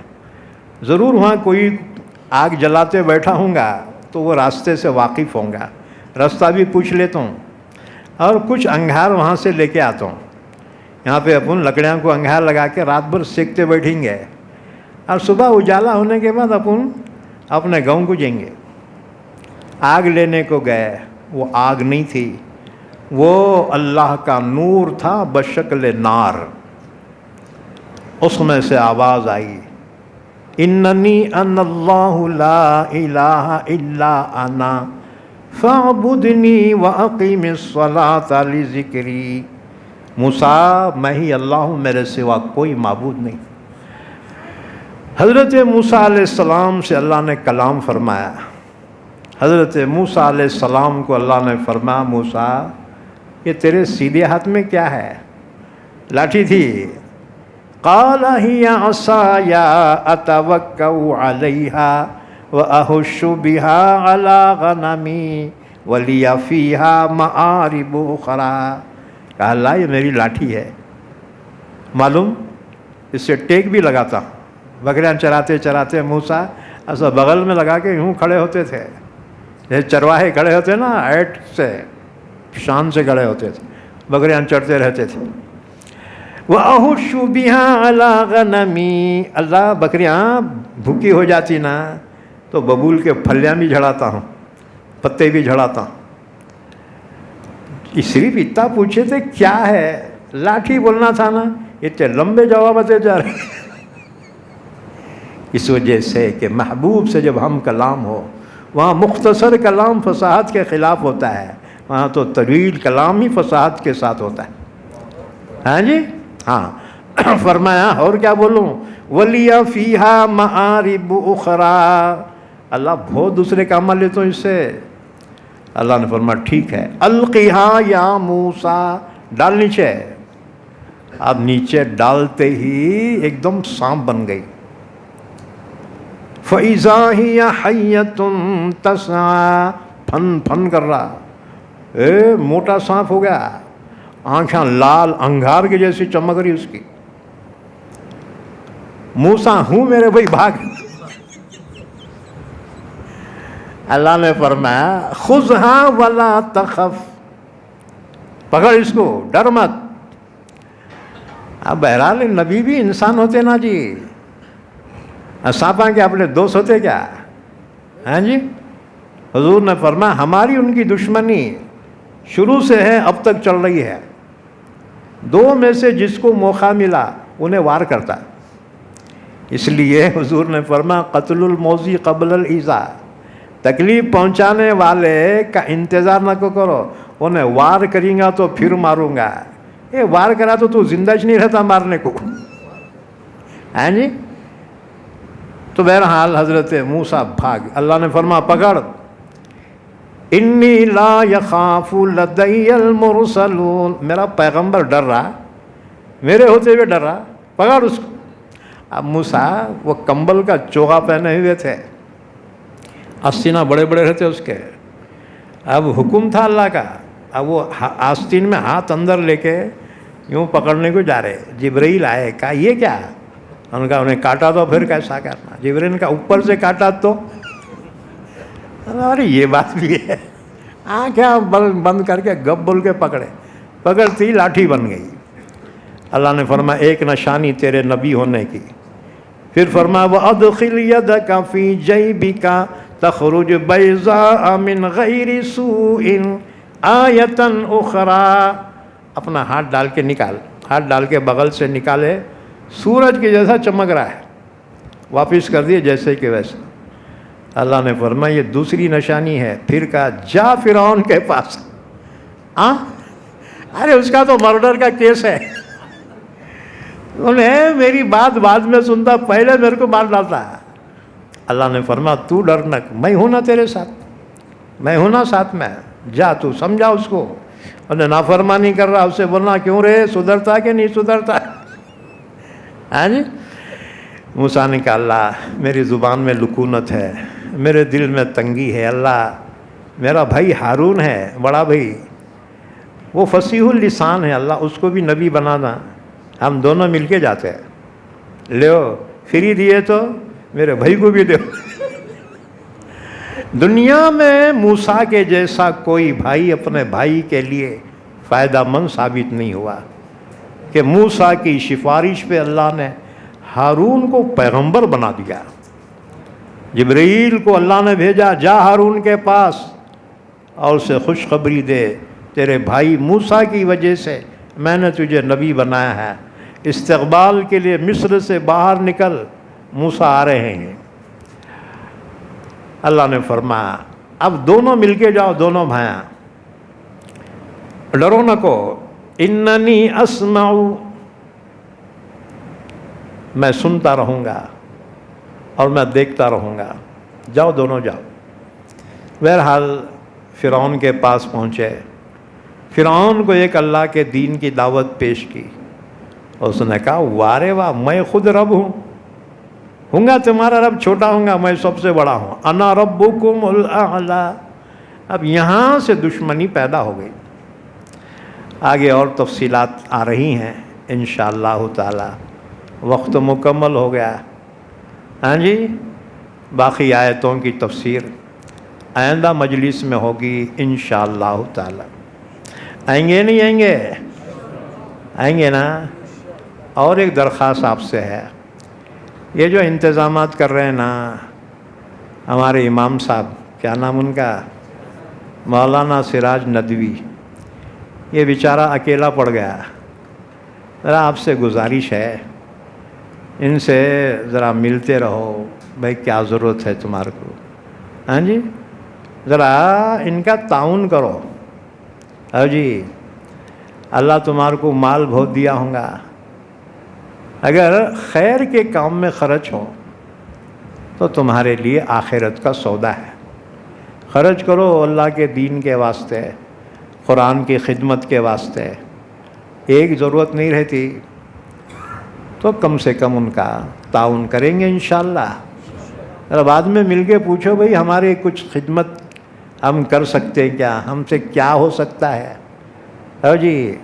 ضرور وہاں کوئی آگ جلاتے بیٹھا ہوں گا تو وہ راستے سے واقف ہوں گا, راستہ بھی پوچھ لیتا ہوں اور کچھ انگار وہاں سے لے کے آتا ہوں. یہاں پہ اپن لکڑیاں کو انگار لگا کے رات بھر سیکتے بیٹھیں گے اور صبح اجالا ہونے کے بعد اپن اپنے گاؤں کو جائیں گے. آگ لینے کو گئے, وہ آگ نہیں تھی, وہ اللہ کا نور تھا بشکل نار. اس میں سے آواز آئی اننی ان اللہ لا الہ الا انا فاعبدنی واقیم الصلاۃ لذکری. موسیٰ میں ہی اللہ ہوں, میرے سوا کوئی معبود نہیں. حضرت موسیٰ علیہ السلام سے اللہ نے کلام فرمایا. حضرت موسیٰ علیہ السلام کو اللہ نے فرمایا موسیٰ یہ تیرے سیدھے ہاتھ میں کیا ہے؟ لاٹھی تھی. قال ہی عصای اتوکأ علیہا واہش بہا علی غنمی ولی فیہا مآرب اخری. کہا اللہ یہ میری لاٹھی ہے, معلوم اس سے ٹیک بھی لگاتا ہوں. بکریاں چراتے چراتے موسیٰ ایسا بغل میں لگا کے یوں کھڑے ہوتے تھے جیسے چرواہے کھڑے ہوتے نا, ایٹ سے شان سے کھڑے ہوتے تھے, بکریاں چرتے رہتے تھے. وَأَحُشُّ بِهَا عَلَىٰ غَنَمِي, اللہ بکریاں بھوکی ہو جاتی نا تو ببول کے پھلیاں بھی جھڑاتا ہوں, پتے بھی جھڑاتا ہوں. صرف اتنا پوچھے تھے کیا ہے, لاٹھی بولنا تھا نا, اتنے لمبے جواب آتے جا رہے. اس وجہ سے کہ محبوب سے جب ہم کلام ہو, وہاں مختصر کلام فصاحت کے خلاف ہوتا ہے, وہاں تو طویل کلام ہی فصاحت کے ساتھ ہوتا ہے. ہاں جی ہاں. فرمایا اور کیا بولوں, وَلِيَ فِيهَا مَآرِبُ أُخْرَى, اللہ بہت دوسرے کام لیتا ہوں اس سے. اللہ نے فرمایا ٹھیک ہے, القِهَا یا موسیٰ, ڈال نیچے. اب نیچے ڈالتے ہی ایک دم سانپ بن گئی. فَإِذَا هِيَ حَيَّةٌ تَسْعَىٰ, پھن پھن کر رہا, موٹا سانپ ہو گیا, آنکھیں لال انگار کے جیسی چمک رہی اس کی. موسیٰ ہوں میرے بھائی بھاگ. اللہ نے فرمایا خُذْهَا وَلَا تَخَفْ, پکڑ اس کو, ڈر مت. اب بہرحال نبی بھی انسان ہوتے نا جی, سانپاں کے اپنے دوست ہوتے کیا؟ ہاں جی. حضور نے فرمایا ہماری ان کی دشمنی شروع سے ہے اب تک چل رہی ہے. دو میں سے جس کو موقع ملا انہیں وار کرتا. اس لیے حضور نے فرمایا قتل الموذی قبل الایذاء, تکلیف پہنچانے والے کا انتظار نہ کرو, انہیں وار کریں گا تو پھر ماروں گا. یہ وار کرا تو زندہ نہیں رہتا مارنے کو. ہاں جی. تو بہرحال حضرت موسیٰ بھاگ. اللہ نے فرمایا پکڑ, انی لا یخاف لدی المرسلون, میرا پیغمبر ڈر رہا, میرے ہوتے ہوئے ڈر رہا, پکڑ اس کو. اب موسیٰ وہ کمبل کا چوغا پہنے ہوئے تھے, آستینہ بڑے بڑے رہتے اس کے. اب حکم تھا اللہ کا, اب وہ آستین میں ہاتھ اندر لے کے یوں پکڑنے کو جا رہے. جبرائیل آئے, کہا یہ کیا؟ ان کا انہیں کاٹا تو پھر کیسا کرنا. جبرائیل کا اوپر سے کاٹا تو, ارے یہ بات بھی ہے. آنکھیں بند کر کے گپ بول کے پکڑے, پکڑتی لاٹھی بن گئی. اللہ نے فرمایا ایک نشانی تیرے نبی ہونے کی. پھر فرمایا وَأَدْخِلْ يَدَكَ فِي جَيْبِكَ تَخْرُجْ بَيْضَاءَ مِنْ غَيْرِ سُوءٍ آیَةً أُخْرَىٰ, اپنا ہاتھ ڈال کے نکال. ہاتھ ڈال کے بغل سے نکالے, سورج کے جیسا چمک رہا ہے, واپس کر دیے جیسے کہ ویسے. اللہ نے فرمایا یہ دوسری نشانی ہے. پھر کہا جا فرعون کے پاس. ارے اس کا تو مرڈر کا کیس ہے, انہیں میری بات بعد میں سنتا, پہلے میرے کو مار ڈالتا. اللہ نے فرمایا تو ڈر نہ، میں ہوں نا تیرے ساتھ، میں ہوں نا ساتھ میں، جا تو سمجھا اس کو، اور نافرمانی کر رہا اسے بولنا کیوں رے، سدھرتا کہ نہیں سدھرتا؟ ہاں جی. موسیٰ نے کہا اللہ میری زبان میں لکونت ہے، میرے دل میں تنگی ہے، اللہ میرا بھائی ہارون ہے بڑا بھائی، وہ فصیح اللسان ہے، اللہ اس کو بھی نبی بنانا، ہم دونوں مل کے جاتے ہیں، لیو فری دیے تو میرے بھائی کو بھی دو. دنیا میں موسیٰ کے جیسا کوئی بھائی اپنے بھائی کے لیے فائدہ مند ثابت نہیں ہوا کہ موسیٰ کی سفارش پہ اللہ نے ہارون کو پیغمبر بنا دیا. جبرائیل کو اللہ نے بھیجا، جا ہارون کے پاس اور اسے خوشخبری دے، تیرے بھائی موسیٰ کی وجہ سے میں نے تجھے نبی بنایا ہے، استقبال کے لیے مصر سے باہر نکل، موسیٰ آ رہے ہیں. اللہ نے فرمایا اب دونوں مل کے جاؤ، دونوں بھائیاں، ڈرو نہ کو، اننی اسمع، میں سنتا رہوں گا اور میں دیکھتا رہوں گا، جاؤ دونوں جاؤ. بہرحال فرعون کے پاس پہنچے، فرعون کو ایک اللہ کے دین کی دعوت پیش کی، اس نے کہا وارے واہ، میں خود رب ہوں گا تمہارا رب، چھوٹا ہوں گا، میں سب سے بڑا ہوں، انا ربکم الاعلی. اب یہاں سے دشمنی پیدا ہو گئی. آگے اور تفصیلات آ رہی ہیں انشاءاللہ تعالی، وقت مکمل ہو گیا. ہاں جی، باقی آیتوں کی تفسیر آئندہ مجلس میں ہوگی انشاءاللہ تعالی. آئیں گے نہیں آئیں گے؟ آئیں گے نا. اور ایک درخواست آپ سے ہے، یہ جو انتظامات کر رہے ہیں نا ہمارے امام صاحب، کیا نام ان کا، مولانا سراج ندوی، یہ بیچارہ اکیلا پڑ گیا. ذرا آپ سے گزارش ہے ان سے ذرا ملتے رہو، بھائی کیا ضرورت ہے تمہارے کو، ہاں جی ذرا ان کا تعاون کرو. ہاں جی، اللہ تمہارے کو مال بہت دیا ہوں گا، اگر خیر کے کام میں خرچ ہو تو تمہارے لیے آخرت کا سودا ہے. خرچ کرو اللہ کے دین کے واسطے، قرآن کی خدمت کے واسطے. ایک ضرورت نہیں رہتی تو کم سے کم ان کا تعاون کریں گے انشاءاللہ. ذرا بعد میں مل کے پوچھو بھئی ہمارے کچھ خدمت ہم کر سکتے ہیں کیا، ہم سے کیا ہو سکتا ہے. ہاں جی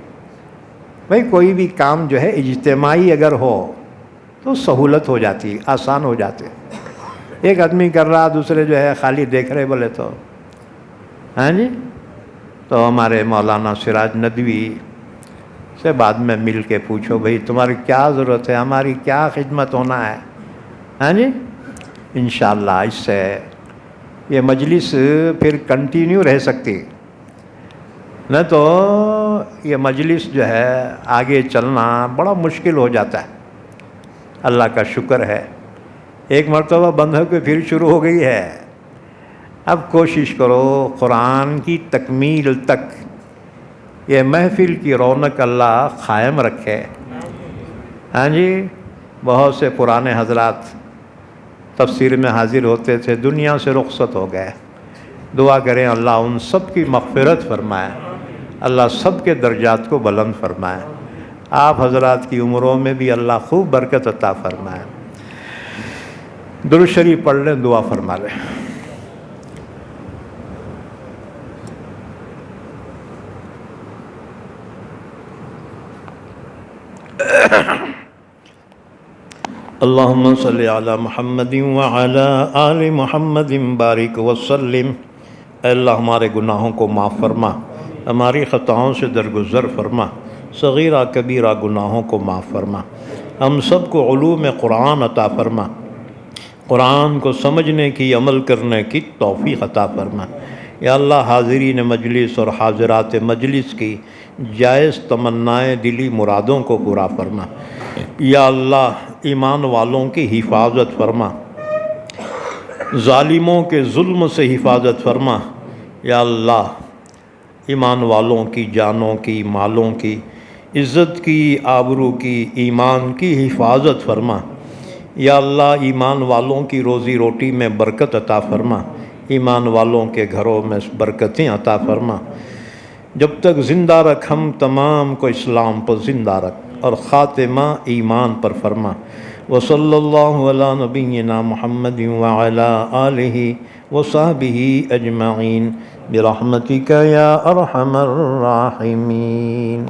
بھئی کوئی بھی کام جو ہے اجتماعی اگر ہو تو سہولت ہو جاتی، آسان ہو جاتے. ایک آدمی کر رہا دوسرے جو ہے خالی دیکھ رہے بولے تو، ہاں جی. تو ہمارے مولانا سراج ندوی سے بعد میں مل کے پوچھو بھئی تمہاری کیا ضرورت ہے، ہماری کیا خدمت ہونا ہے. ہاں جی انشاءاللہ اس سے یہ مجلس پھر کنٹینیو رہ سکتی، نہ تو یہ مجلس جو ہے آگے چلنا بڑا مشکل ہو جاتا ہے. اللہ کا شکر ہے ایک مرتبہ بند ہو کے پھر شروع ہو گئی ہے. اب کوشش کرو قرآن کی تکمیل تک یہ محفل کی رونق اللہ قائم رکھے. ہاں جی، بہت سے پرانے حضرات تفسیر میں حاضر ہوتے تھے، دنیا سے رخصت ہو گئے. دعا کریں اللہ ان سب کی مغفرت فرمائے، اللہ سب کے درجات کو بلند فرمائے، آپ حضرات کی عمروں میں بھی اللہ خوب برکت عطا فرمائے. درود شریف پڑھ لیں، دعا فرما لیں. اللہم صلی علی محمد وعلی آل محمد بارک وسلم. اے اللہ ہمارے گناہوں کو معاف فرما، ہماری خطاؤں سے درگزر فرما، صغیرہ کبیرہ گناہوں کو معاف فرما. ہم سب کو علوم قرآن عطا فرما، قرآن کو سمجھنے کی، عمل کرنے کی توفیق عطا فرما. یا اللہ حاضرین مجلس اور حاضرات مجلس کی جائز تمنائیں دلی مرادوں کو پورا فرما. یا اللہ ایمان والوں کی حفاظت فرما، ظالموں کے ظلم سے حفاظت فرما. یا اللہ ایمان والوں کی جانوں کی، مالوں کی، عزت کی، آبرو کی، ایمان کی حفاظت فرما. یا اللہ ایمان والوں کی روزی روٹی میں برکت عطا فرما، ایمان والوں کے گھروں میں برکتیں عطا فرما، جب تک زندہ رکھ ہم تمام کو اسلام پر زندہ رکھ اور خاتمہ ایمان پر فرما۔ وصلی اللہ علی نبینا محمد وعلی آلہ وصحبہ اجمعین برحمتک یا ارحم الراحمین۔